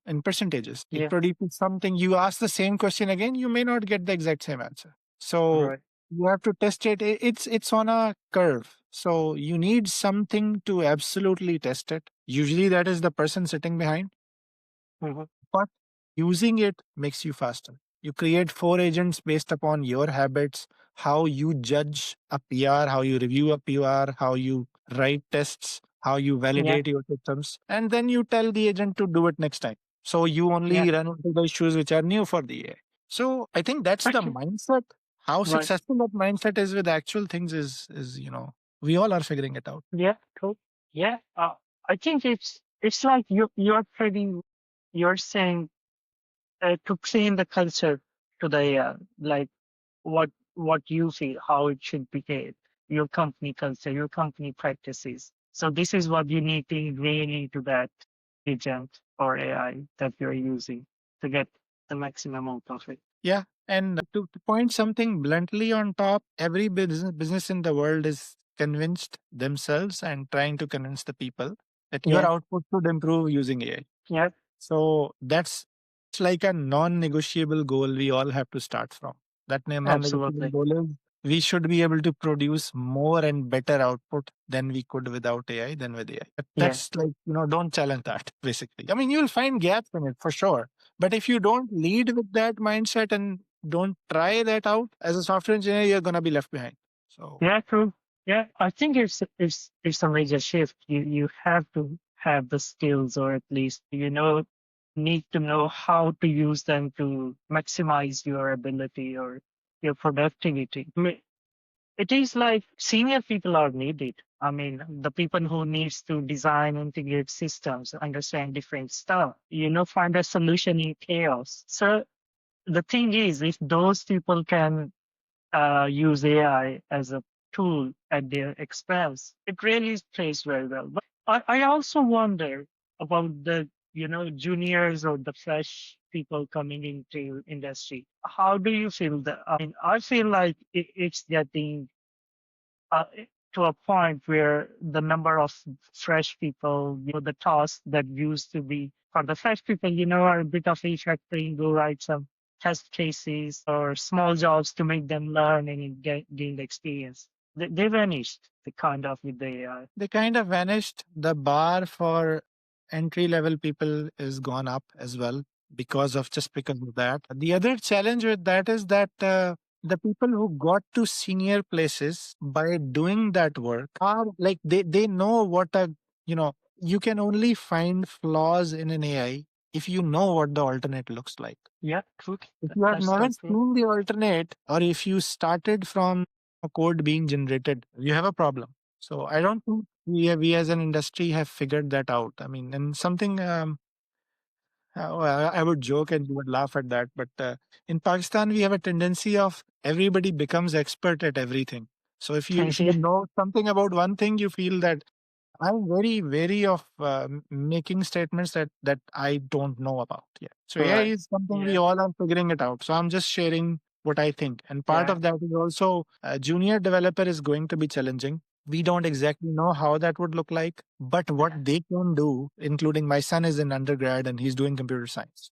in percentages. It Yeah. produces something. You ask the same question again, you may not get the exact same answer. So Right. you have to test it. It's on a curve. So you need something to absolutely test it. Usually that is the person sitting behind, Mm-hmm. but using it makes you faster. You create 4 agents based upon your habits, how you judge a PR, how you review a PR, how you write tests, how you Yeah. validate your systems, and then you tell the agent to do it next time. So you Yeah. only run into the issues which are new for the AI. So I think that's the Okay. mindset. How Right. successful that mindset is with actual things is we all are figuring it out. Yeah. Cool. Yeah. I think it's like you're pretty you're saying to train the culture to the like what you feel, how it should behave, your company culture, your company practices. So this is what you need to ingrain into that agent or AI that you're using to get the maximum out of it. Yeah. And to point something bluntly on top, every business in the world is convinced themselves and trying to convince the people that your Yeah. output should improve using AI. Yeah. So that's it's like a non-negotiable goal we all have to start from. That non-negotiable Absolutely. goal is we should be able to produce more and better output than we could without AI than with AI. Yeah. That's like, don't challenge that basically. I mean, you'll find gaps in it for sure. But if you don't lead with that mindset and don't try that out as a software engineer, you're gonna be left behind. So Yeah. True. Yeah. I think it's a major shift. You have to have the skills, or at least need to know how to use them to maximize your ability or your productivity. It is like senior people are needed. I mean, the people who needs to design, integrate systems, understand different stuff, find a solution in chaos. So the thing is, if those people can use AI as a tool at their expense, it really plays very well. But I also wonder about the juniors or the fresh people coming into industry. How do you feel that? I mean, I feel like it's getting to a point where the number of fresh people, the tasks that used to be for the fresh people, are a bit of refactoring, go write some test cases or small jobs to make them learn and gain the experience. They vanished, the kind of with the AI. they kind of vanished. The bar for entry level people is gone up as well because of that. The other challenge with that is that the people who got to senior places by doing that work are like they know what a you can only find flaws in an AI if you know what the alternate looks like. Yeah, true. If you have That's never so true. seen the alternate, or if you started from a code being generated, you have a problem. So I don't think we as an industry have figured that out. I mean, and something I would joke and you would laugh at that, but in Pakistan we have a tendency of everybody becomes expert at everything. So if you Yeah, know something about one thing, you feel that I'm very wary of making statements that I don't know about. Yeah. So AI right. is something we Yeah, all are figuring it out. So I'm just sharing what I think. And part yeah, of that is also junior developer is going to be challenging. We don't exactly know how that would look like, but what yeah, they can do, including my son is in undergrad and he's doing computer science.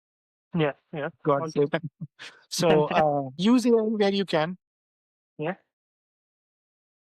yeah, yeah. God Okay. save him. So use AI where you can. Yeah,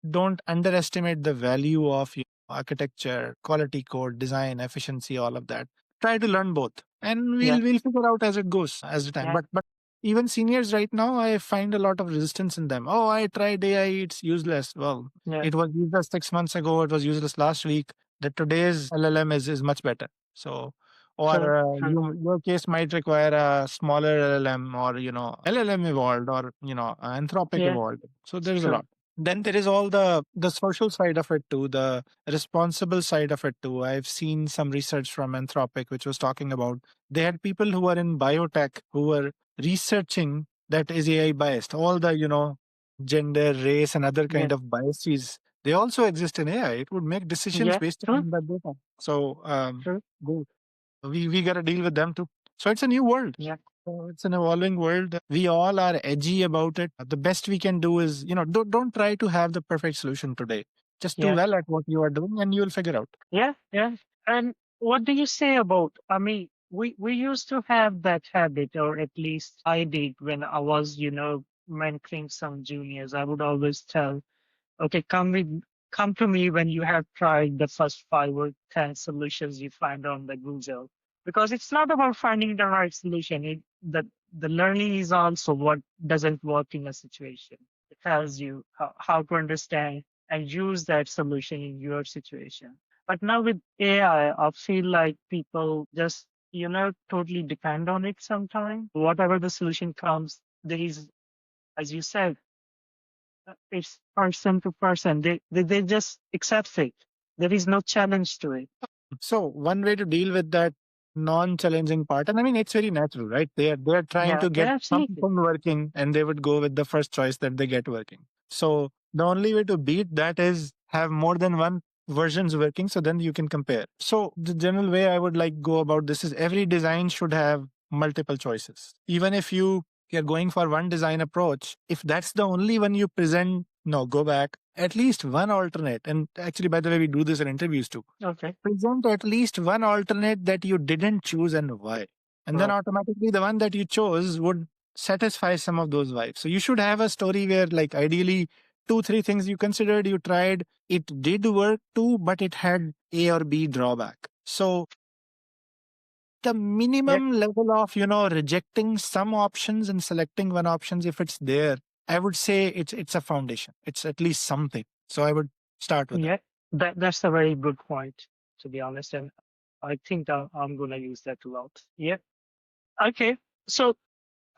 Don't underestimate the value of architecture, quality code, design, efficiency, all of that. Try to learn both, and yeah, we'll figure out as it goes as the time. yeah, But even seniors right now, I find a lot of resistance in them. Oh, I tried AI, it's useless. Well, yeah. it was useless 6 months ago. It was useless last week. That today's LLM is much better. So. True, Or true, your case might require a smaller LLM, or LLM evolved, or Anthropic yeah, evolved. So there's a true. lot. Then there is all the social side of it too, the responsible side of it too. I've seen some research from Anthropic which was talking about they had people who were in biotech who were researching that is AI biased. All the gender, race, and other Yeah, kind of biases they also exist in AI. It would make decisions yeah, based true, on that data. So true. we got to deal with them too. So it's a new world. Yeah, So it's an evolving world. We all are edgy about it. The best we can do is, don't try to have the perfect solution today. Just do yeah, well at what you are doing and you'll figure out. yeah, yeah. And what do you say about? I mean, we used to have that habit, or at least I did when I was, mentoring some juniors. I would always tell, okay, come to me when you have tried the first 5 or 10 solutions you find on the Google. Because it's not about finding the right solution. The learning is also what doesn't work in a situation. It tells you how to understand and use that solution in your situation. But now with AI, I feel like people just totally depend on it sometime. Whatever the solution comes, there is, as you said, it's person to person. They just accept it. There is no challenge to it. So one way to deal with that non-challenging part, and I mean it's very natural, right? They are trying Yeah, to yeah, get something absolutely. working, and they would go with the first choice that they get working. So the only way to beat that is have more than one versions working, so then you can compare. So the general way I would like go about this is every design should have multiple choices. Even if you're going for one design approach, if that's the only one you present, no, go back. At least one alternate. And actually, by the way, we do this in interviews too. Okay. Present at least one alternate that you didn't choose and why. And then Right. automatically the one that you chose would satisfy some of those vibes. So you should have a story where, like, ideally, two, three things you considered, you tried, it did work too, but it had A or B drawback. So the Yeah, minimum level of, rejecting some options and selecting one options, if it's there, I would say it's a foundation. It's at least something. So I would start with that. yeah. That's a very good point, to be honest, and I think I'm gonna use that a lot. Yeah. Okay. So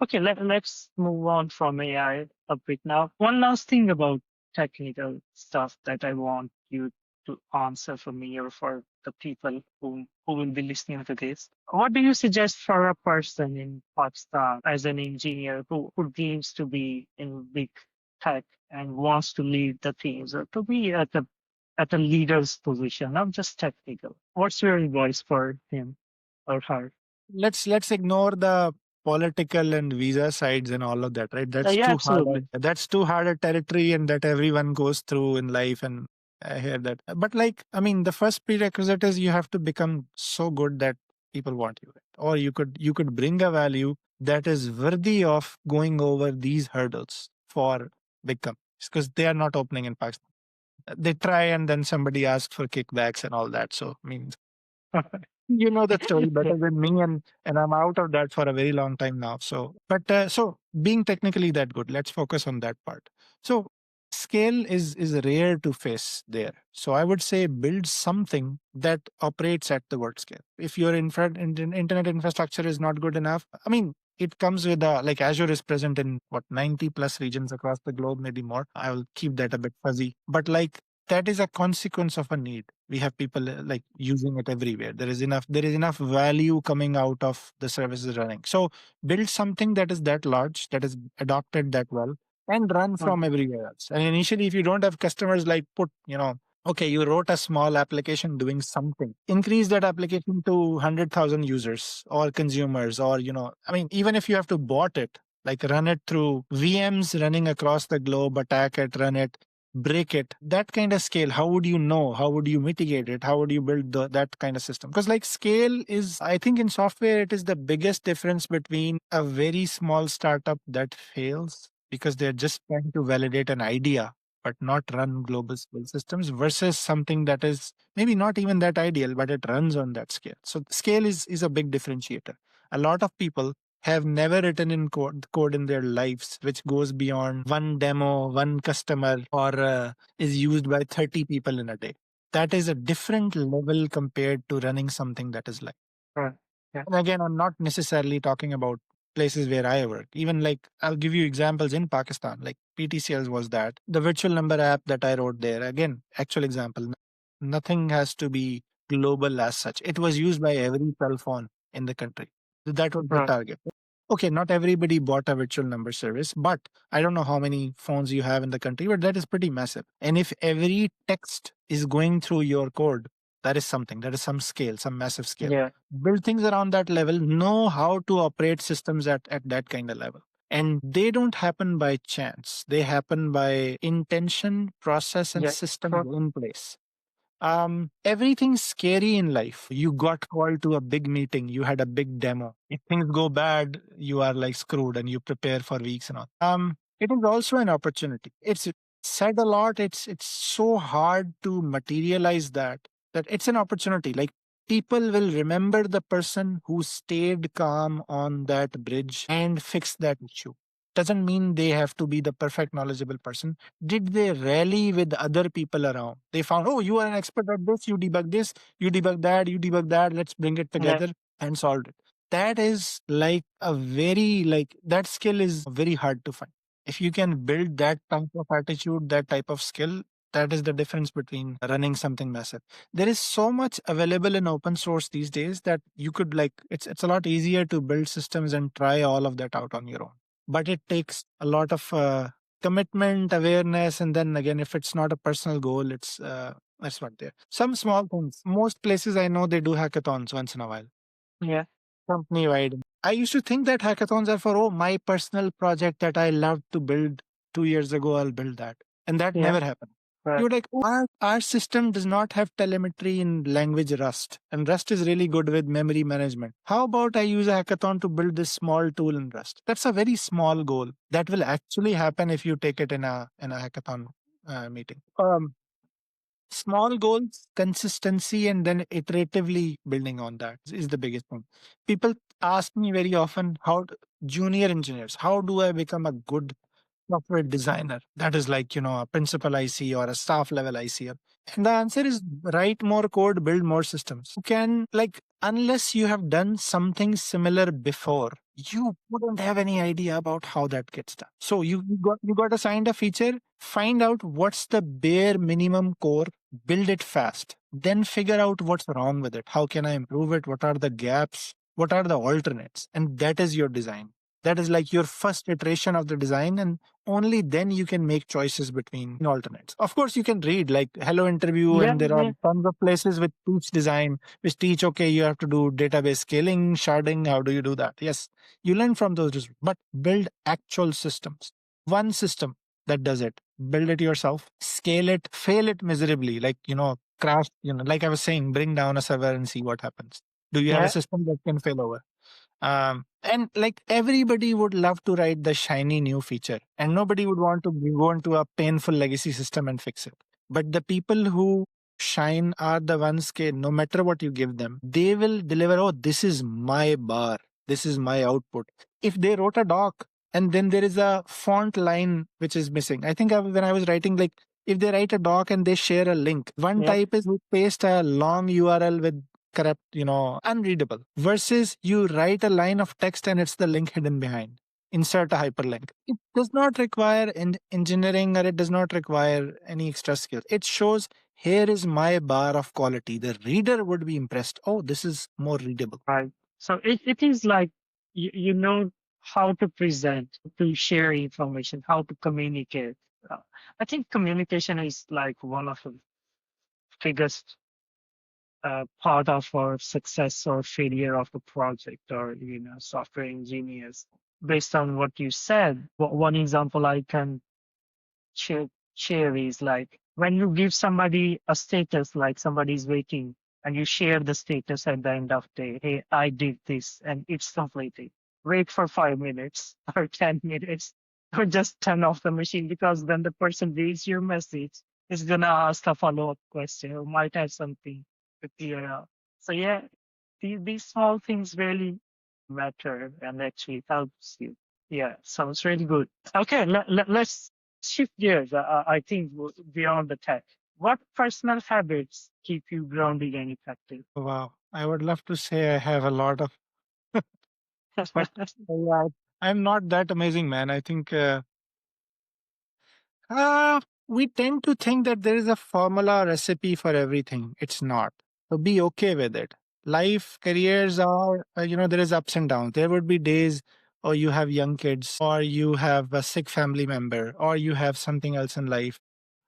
okay, let's move on from AI a bit now. One last thing about technical stuff that I want you to answer for me or for the people who will be listening to this. What do you suggest for a person in Pakistan as an engineer who dreams to be in big tech and wants to lead the teams or to be at a leader's position, not just technical? What's your advice for him or her? Let's ignore the political and visa sides and all of that, right? That's Yeah, too hard. absolutely. That's too hard a territory, and that everyone goes through in life. And I hear that. But like, I mean, the first prerequisite is you have to become so good that people want you, right? Or you could bring a value that is worthy of going over these hurdles for big companies because they are not opening in Pakistan. They try, and then somebody asks for kickbacks and all that. So I mean, you know the story Yeah. better than me, and I'm out of that for a very long time now. So but so being technically that good, let's focus on that part. So scale is rare to face there, so I would say build something that operates at the word scale. If your internet infrastructure is not good enough, I mean, it comes with like Azure is present in what 90 plus regions across the globe, maybe more. I will keep that a bit fuzzy, but like that is a consequence of a need. We have people like using it everywhere. There is enough value coming out of the services running. So build something that is that large, that is adopted that well, and run from everywhere else. And initially, if you don't have customers, like put, okay, you wrote a small application doing something, increase that application to 100,000 users or consumers, or I mean, even if you have to bot it, like run it through VMs running across the globe, attack it, run it, break it, that kind of scale. How would you know? How would you mitigate it? How would you build that kind of system? Because like scale is, I think in software, it is the biggest difference between a very small startup that fails because they're just trying to validate an idea but not run global scale systems, versus something that is maybe not even that ideal but it runs on that scale. So scale is a big differentiator. A lot of people have never written in code in their lives which goes beyond one demo, one customer, or is used by 30 people in a day. That is a different level compared to running something that is like. Right. Yeah. And again, I'm not necessarily talking about places where I work. Even like, I'll give you examples in Pakistan. Like PTCLs was that. The virtual number app that I wrote there, again, actual example. Nothing has to be global as such. It was used by every cell phone in the country. That was the Right. target. Okay, not everybody bought a virtual number service, but I don't know how many phones you have in the country, but that is pretty massive. And if every text is going through your code, that is something, that is some scale, some massive scale. Yeah. Build things around that level, know how to operate systems at that kind of level. And they don't happen by chance. They happen by intention, process, and Yeah. systems Sure. in place. Everything's scary in life. You got called to a big meeting, you had a big demo. If things go bad, you are like screwed and you prepare for weeks and all. It is also an opportunity. It's said a lot. It's so hard to materialize that it's an opportunity. Like, people will remember the person who stayed calm on that bridge and fixed that issue. Doesn't mean they have to be the perfect knowledgeable person. Did they rally with other people around? They found, oh, you are an expert at this, you debug that, you debug that, let's bring it Yeah. together. and solved it. That is like a very like that skill is very hard to find. If you can build that type of attitude, that type of skill, that is the difference between running something massive. There is so much available in open source these days that you could like it's a lot easier to build systems and try all of that out on your own. But it takes a lot of commitment, awareness, and then again, if it's not a personal goal, it's that's not there. Some small things. Most places I know they do hackathons once in a while, Yeah. company wide. I used to think that hackathons are for, oh, my personal project that I loved to build 2 years ago, I'll build that. And that Yeah. never happened. Right. You're like, oh, our system does not have telemetry in language Rust. And Rust is really good with memory management. How about I use a hackathon to build this small tool in Rust? That's a very small goal. That will actually happen if you take it in a hackathon meeting. Small goals, consistency, and then iteratively building on that is the biggest thing. People ask me very often, junior engineers, how do I become a good software designer? That is like, a principal IC or a staff level IC. And the answer is write more code, build more systems. You can, like, unless you have done something similar before, you wouldn't have any idea about how that gets done. So you got assigned a feature, find out what's the bare minimum core, build it fast, then figure out what's wrong with it. How can I improve it? What are the gaps? What are the alternates? And that is your design. That is like your first iteration of the design, and only then you can make choices between alternates. Of course, you can read like Hello Interview, Yeah. and there are Yeah. tons of places which teach design, which teach, okay, you have to do database scaling, sharding. How do you do that? Yes, you learn from those, but build actual systems. One system that does it, build it yourself, scale it, fail it miserably, like, crash, like I was saying, bring down a server and see what happens. Do you have a Yeah. system that can fail over? And like everybody would love to write the shiny new feature, and nobody would want to go into a painful legacy system and fix it. But the people who shine are the ones que no matter what you give them, they will deliver. Oh, this is my bar. This is my output. If they wrote a doc and then there is a font line which is missing, I think when I was writing, like, if they write a doc and they share a link, one Yeah. type is we paste a long URL with corrupt, unreadable, versus you write a line of text and it's the link hidden behind. Insert a hyperlink. It does not require engineering, or it does not require any extra skill. It shows, here is my bar of quality. The reader would be impressed. Oh, this is more readable. Right. So it is like you know how to present, to share information, how to communicate. Uh, I think communication is like one of the biggest part of our success or failure of the project, or software engineers. Based on what you said, one example I can share, share is like when you give somebody a status, like somebody's waiting, and you share the status at the end of the day, hey, I did this and it's completed. Wait for 5 minutes or 10 minutes, or just turn off the machine, because when the person reads your message, it's gonna ask a follow-up question or might have something to clear up. So yeah, these small things really matter and actually helps you. Yeah, sounds really good. Okay, let's shift gears. I think beyond the tech. What personal habits keep you grounded and effective? Wow. I would love to say I have a lot of, but yeah, I'm not that amazing, man. I think we tend to think that there is a formula recipe for everything. It's not. So be okay with it. Life, careers are, there is ups and downs. There would be days, or you have young kids, or you have a sick family member, or you have something else in life.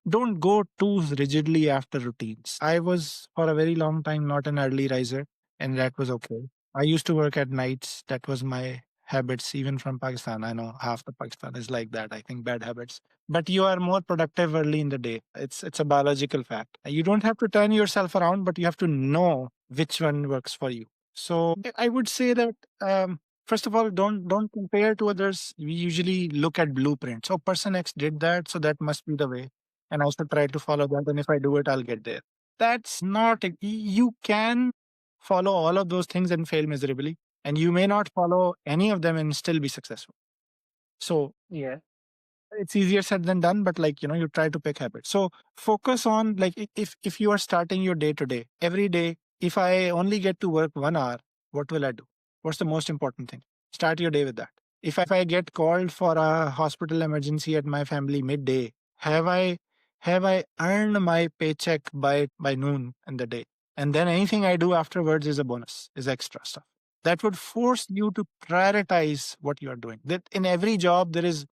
Don't go too rigidly after routines. I was for a very long time not an early riser, and that was okay. I used to work at nights. That was my habits, even from Pakistan. I know half the Pakistan is like that. I think bad habits. But you are more productive early in the day. It's a biological fact. You don't have to turn yourself around, but you have to know which one works for you. So I would say that first of all, don't compare to others. We usually look at blueprints. Oh, person X did that, so that must be the way, and I should try to follow that. And if I do it, I'll get there. That's not it. You can follow all of those things and fail miserably, and you may not follow any of them and still be successful. So Yeah, it's easier said than done, but like, you try to pick habits. So focus on, like, if you are starting your day today, every day, if I only get to work 1 hour, What will I do? What's the most important thing? Start your day with that. If I get called for a hospital emergency at my family midday, have I have I earned my paycheck by noon in the day? And then anything I do afterwards is a bonus, is extra stuff. That would force you to prioritize what you are doing. That in every job there is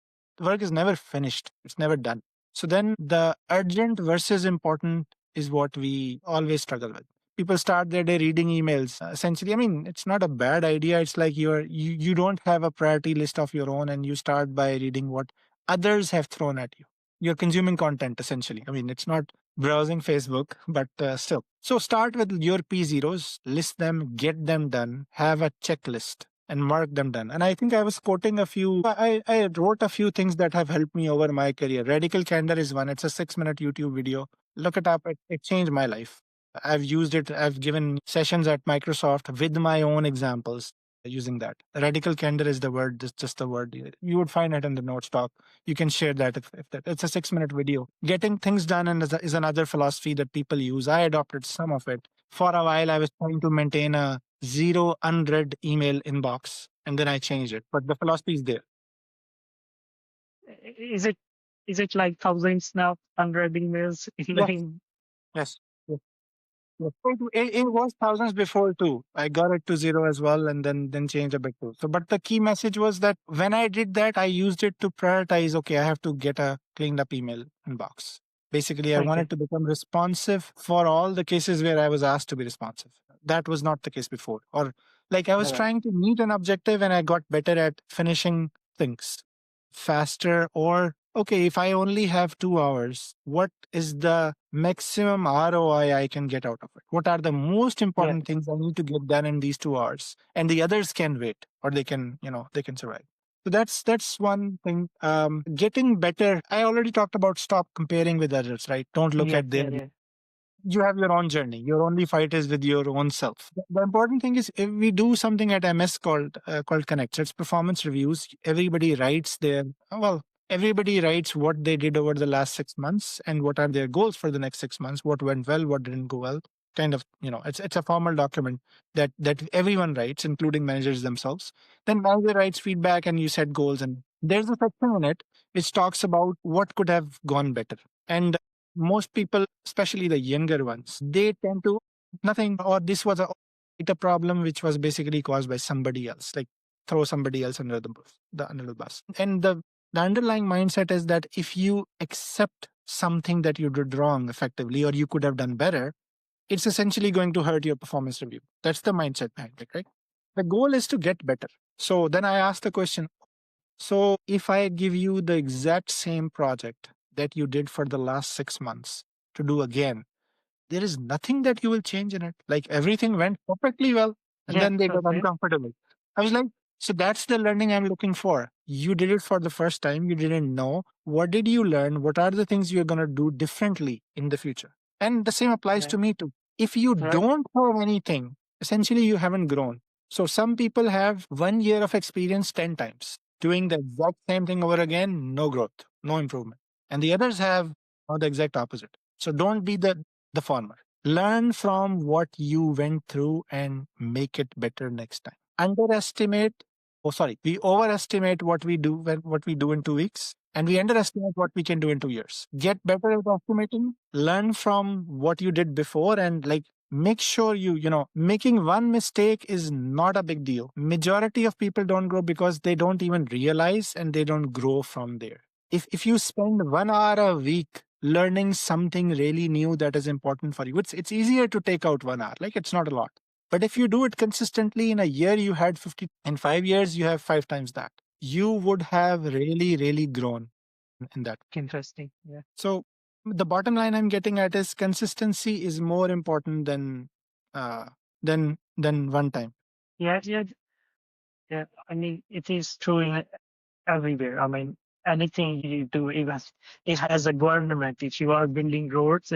work is never finished. It's never done. So then the urgent versus important is what we always struggle with. People start their day reading emails. Essentially, I mean, it's not a bad idea. It's like you don't have a priority list of your own, and you start by reading what others have thrown at you. You're consuming content essentially. I mean, it's not browsing Facebook, but still. So start with your P zeros, list them, get them done, have a checklist and mark them done. And I think I was quoting a few, I wrote a few things that have helped me over my career. Radical Candor is one. It's a 6-minute YouTube video. Look it up. It changed my life. I've used it. I've given sessions at Microsoft with my own examples using that. Radical candor is the word, just the word. You would find it in the notes talk. You can share that if that. It's a 6-minute video. Getting things done is another philosophy that people use. I adopted some of it. For a while, I was trying to maintain a zero unread email inbox, and then I changed it. But the philosophy is there. Is it like thousands now, hundred emails in the Yes. in Yes. Yes. It was thousands before too. I got it to zero as well, and then changed a bit too. So, but the key message was that when I did that, I used it to prioritize. Okay, I have to get a cleaned up email inbox. Basically, I okay. wanted to become responsive for all the cases where I was asked to be responsive. That was not the case before. Or like I was All right. trying to meet an objective, and I got better at finishing things faster. Or okay, if I only have 2 hours, what is the maximum ROI I can get out of it? What are the most Yeah. important things I need to get done in these 2 hours? And the others can wait, or they can, they can survive. So that's one thing. Getting better. I already talked about stop comparing with others, right? Don't look Yeah. at Yeah. their. Yeah. You have your own journey. Your only fight is with your own self. The important thing is if we do something at MS called Connect. It's performance reviews. Everybody writes their everybody writes what they did over the last 6 months and what are their goals for the next 6 months. What went well, what didn't go well. Kind of, it's a formal document that everyone writes, including managers themselves. Then manager writes feedback, and you set goals. And there's a section in it which talks about what could have gone better. And most people, especially the younger ones, they tend to nothing, or this was a problem which was basically caused by somebody else, like throw somebody else under the bus, under the bus. And the underlying mindset is that if you accept something that you did wrong effectively, or you could have done better, it's essentially going to hurt your performance review. That's the mindset behind it, right? The goal is to get better. So then I asked the question, so if I give you the exact same project that you did for the last 6 months to do again, there is nothing that you will change in it. Like everything went perfectly well, and Yeah. then they got Okay. uncomfortable. I was like, so that's the learning I'm looking for. You did it for the first time. You didn't know. What did you learn? What are the things you're going to do differently in the future? And the same applies Yeah. to me too. If you Right. don't know anything, essentially you haven't grown. So some people have 1 year of experience 10 times doing the exact same thing over again, no growth, no improvement. And the others have the exact opposite. So don't be the former. Learn from what you went through and make it better next time. Underestimate, we overestimate what we do in 2 weeks, and we underestimate what we can do in 2 years. Get better at estimating, learn from what you did before, and like make sure making one mistake is not a big deal. Majority of people don't grow because they don't even realize and they don't grow from there. If you spend 1 hour a week learning something really new that is important for you, it's easier to take out 1 hour. Like it's not a lot. But if you do it consistently, in a year you had 50, in 5 years you have 5 times that. You would have really, really grown in that. Interesting. Yeah. So the bottom line I'm getting at is consistency is more important uh, than one time. Yeah. Yeah. Yeah. I mean, it is true in everywhere. I mean, anything you do, even it has a government. If you are building roads,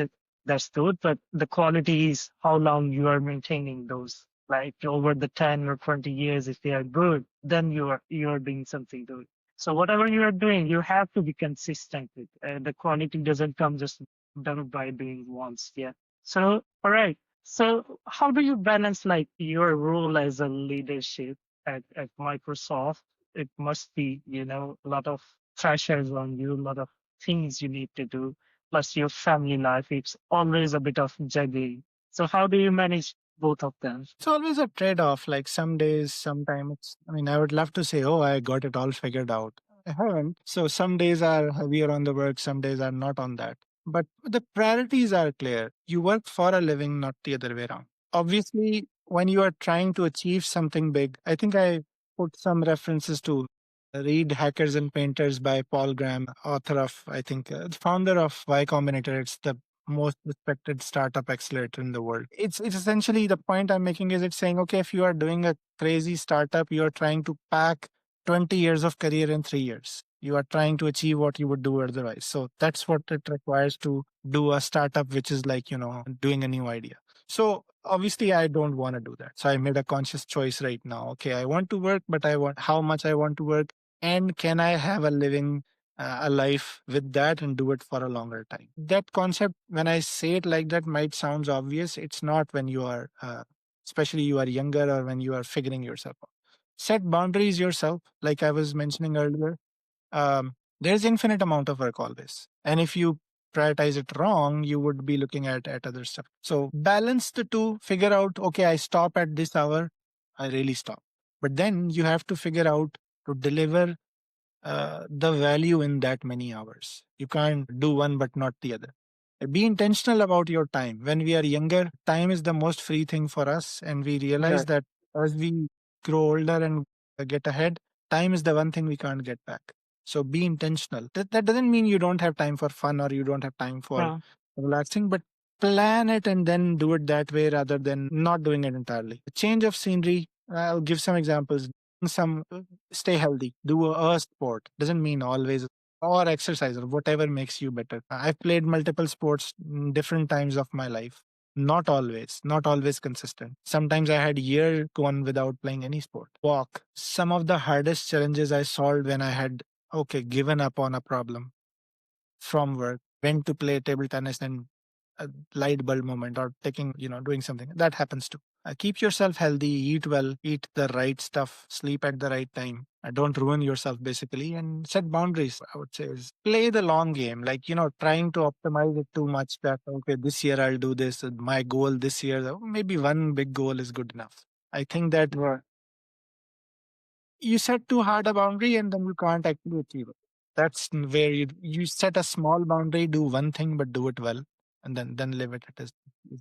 that's good, but the quality is how long you are maintaining those. Like over the 10 or 20 years, if they are good, then you are doing something good. So whatever you are doing, you have to be consistent with. The quality doesn't come just done by doing once. Yeah. So all right. So how do you balance like your role as a leadership at Microsoft? It must be, a lot of pressures on you, a lot of things you need to do, plus your family life. It's always a bit of juggling. So how do you manage both of them? It's always a trade off. Like some days, sometimes, I mean, I would love to say, oh, I got it all figured out. I haven't. So some days are heavier on the work, some days are not on that. But the priorities are clear. You work for a living, not the other way around. Obviously, when you are trying to achieve something big, I think I put some references to read Hackers and Painters by Paul Graham, author of, I think, the founder of Y Combinator. It's the most respected startup accelerator in the world. It's essentially the point I'm making is it's saying, okay, if you are doing a crazy startup, you are trying to pack 20 years of career in 3 years. You are trying to achieve what you would do otherwise. So that's what it requires to do a startup, which is like, doing a new idea. So obviously I don't want to do that. So I made a conscious choice right now. Okay, I want to work, but I want how much I want to work. And can I have a living a life with that and do it for a longer time? That concept, when I say it like that, might sound obvious. It's not when you are, especially you are younger or when you are figuring yourself out. Set boundaries yourself, like I was mentioning earlier. There's infinite amount of work always, and if you prioritize it wrong, you would be looking at other stuff. So balance the two. Figure out, okay, I stop at this hour. I really stop. But then you have to figure out to deliver the value in that many hours. You can't do one but not the other. Be intentional about your time. When we are younger, time is the most free thing for us, and we realize Right. that as we grow older and get ahead, time is the one thing we can't get back. So be intentional. That doesn't mean you don't have time for fun or you don't have time for Uh, relaxing, but plan it and then do it that way rather than not doing it entirely. A change of scenery. I'll give some examples. Some stay healthy, do a sport. Doesn't mean always or exercise or whatever makes you better. I've played multiple sports in different times of my life. Not always consistent. Sometimes I had year gone without playing any sport. Walk. Some of the hardest challenges I solved when I had given up on a problem from work, went to play table tennis and a light bulb moment or taking, doing something. That happens too. Keep yourself healthy, eat well, eat the right stuff, sleep at the right time. Don't ruin yourself basically and set boundaries. I would say is play the long game. Like, trying to optimize it too much that, okay, this year I'll do this. My goal this year, maybe one big goal is good enough. I think that right. you set too hard a boundary and then you can't actually achieve it. That's where you set a small boundary, do one thing but do it well, and then live it. It is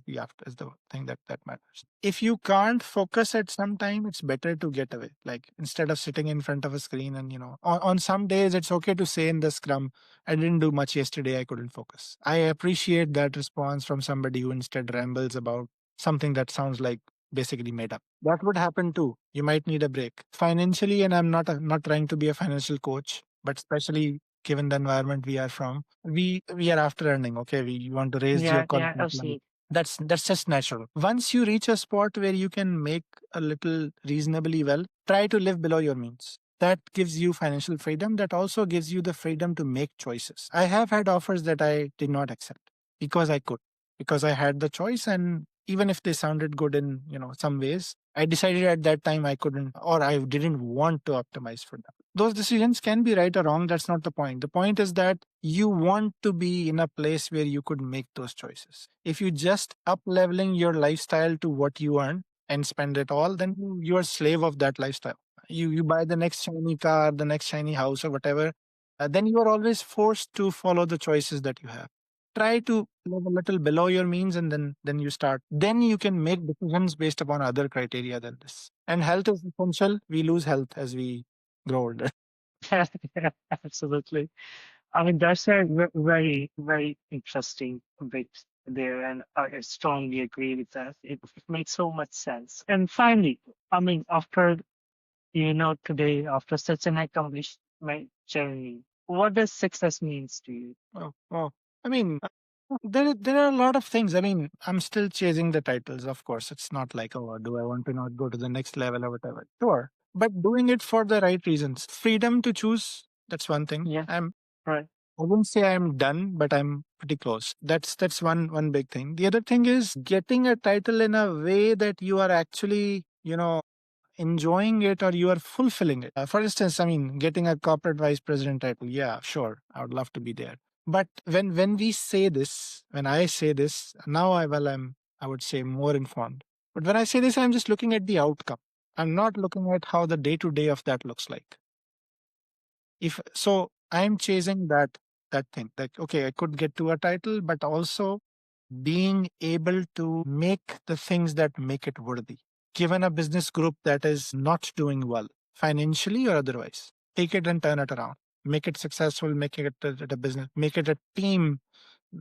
the after is the thing that matters. If you can't focus at some time, it's better to get away. Like instead of sitting in front of a screen and on some days it's okay to say in the scrum, I didn't do much yesterday, I couldn't focus. I appreciate that response from somebody who instead rambles about something that sounds like basically made up. That would happen too. You might need a break financially, and I'm not trying to be a financial coach, but especially given the environment we are from, we are after earning. Okay, we want to raise your Yeah, quality yeah, of life. absolutely. That's just natural. Once you reach a spot where you can make a little reasonably well, try to live below your means. That gives you financial freedom. That also gives you the freedom to make choices. I have had offers that I did not accept because I could, because I had the choice, and even if they sounded good in some ways, I decided at that time I couldn't or I didn't want to optimize for them. Those decisions can be right or wrong. That's not the point. The point is that you want to be in a place where you could make those choices. If you just up leveling your lifestyle to what you earn and spend it all, then you are slave of that lifestyle. You buy the next shiny car, the next shiny house, or whatever. Then you are always forced to follow the choices that you have. Try to live a little below your means, and then you start. Then you can make decisions based upon other criteria than this. And health is essential. We lose health as we grow older. Yeah, absolutely. I mean, that's a very, very interesting bit there, and I strongly agree with that. It makes so much sense. And finally, I mean, after, today, after such an accomplishment journey, what does success means to you? Oh. I mean, there are a lot of things. I mean, I'm still chasing the titles. Of course, it's not like, oh, do I want to not go to the next level or whatever? Sure, but doing it for the right reasons. Freedom to choose. That's one thing. Yeah, right. I wouldn't say I'm done, but I'm pretty close. That's one big thing. The other thing is getting a title in a way that you are actually, enjoying it or you are fulfilling it. For instance, I mean, getting a corporate vice president title, yeah, sure, I would love to be there. But when we say this, when I say this, now I'm I would say more informed. But when I say this, I'm just looking at the outcome. I'm not looking at how the day to day of that looks like. If so, I'm chasing that thing. Like, okay, I could get to a title, but also being able to make the things that make it worthy. Given a business group that is not doing well, financially or otherwise, take it and turn it around. Make it successful, make it a business, make it a team,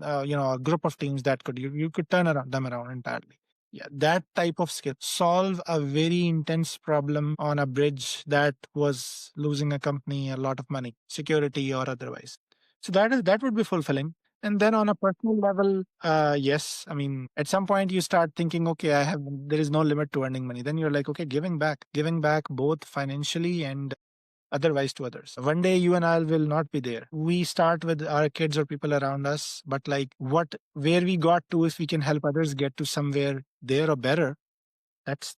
a group of teams that you could turn them around entirely. Yeah, that type of skill. Solve a very intense problem on a bridge that was losing a company a lot of money, security or otherwise. So that would be fulfilling. And then on a personal level, yes, I mean, at some point you start thinking, okay, there is no limit to earning money. Then you're like, okay, giving back both financially and otherwise to others. One day you and I will not be there. We start with our kids or people around us, but like where we got to, if we can help others get to somewhere there or better, that's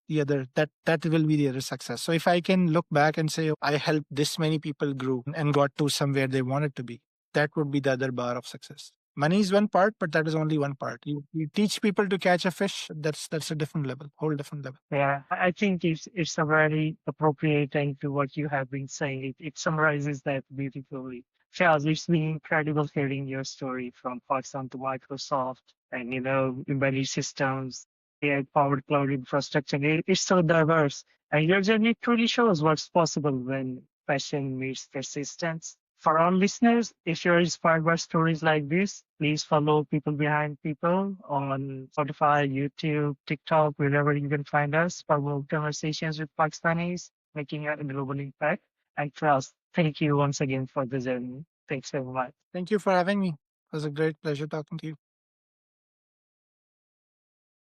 that will be the other success. So if I can look back and say, "Oh, I helped this many people grow and got to somewhere they wanted to be, that would be the other bar of success. Money is one part, but that is only one part. You teach people to catch a fish, that's a different level, whole different level. Yeah, I think it's a very appropriate thing to what you have been saying. It summarizes that beautifully. Shaz, it's been incredible hearing your story from Pakistan to Microsoft and embedded systems, AI-powered cloud infrastructure. It's so diverse, and your journey truly shows what's possible when passion meets persistence. For our listeners, if you're inspired by stories like this, please follow People Behind People on Spotify, YouTube, TikTok, wherever you can find us for more conversations with Pakistanis making a global impact. And trust, thank you once again for the journey. Thanks very much. Thank you for having me. It was a great pleasure talking to you.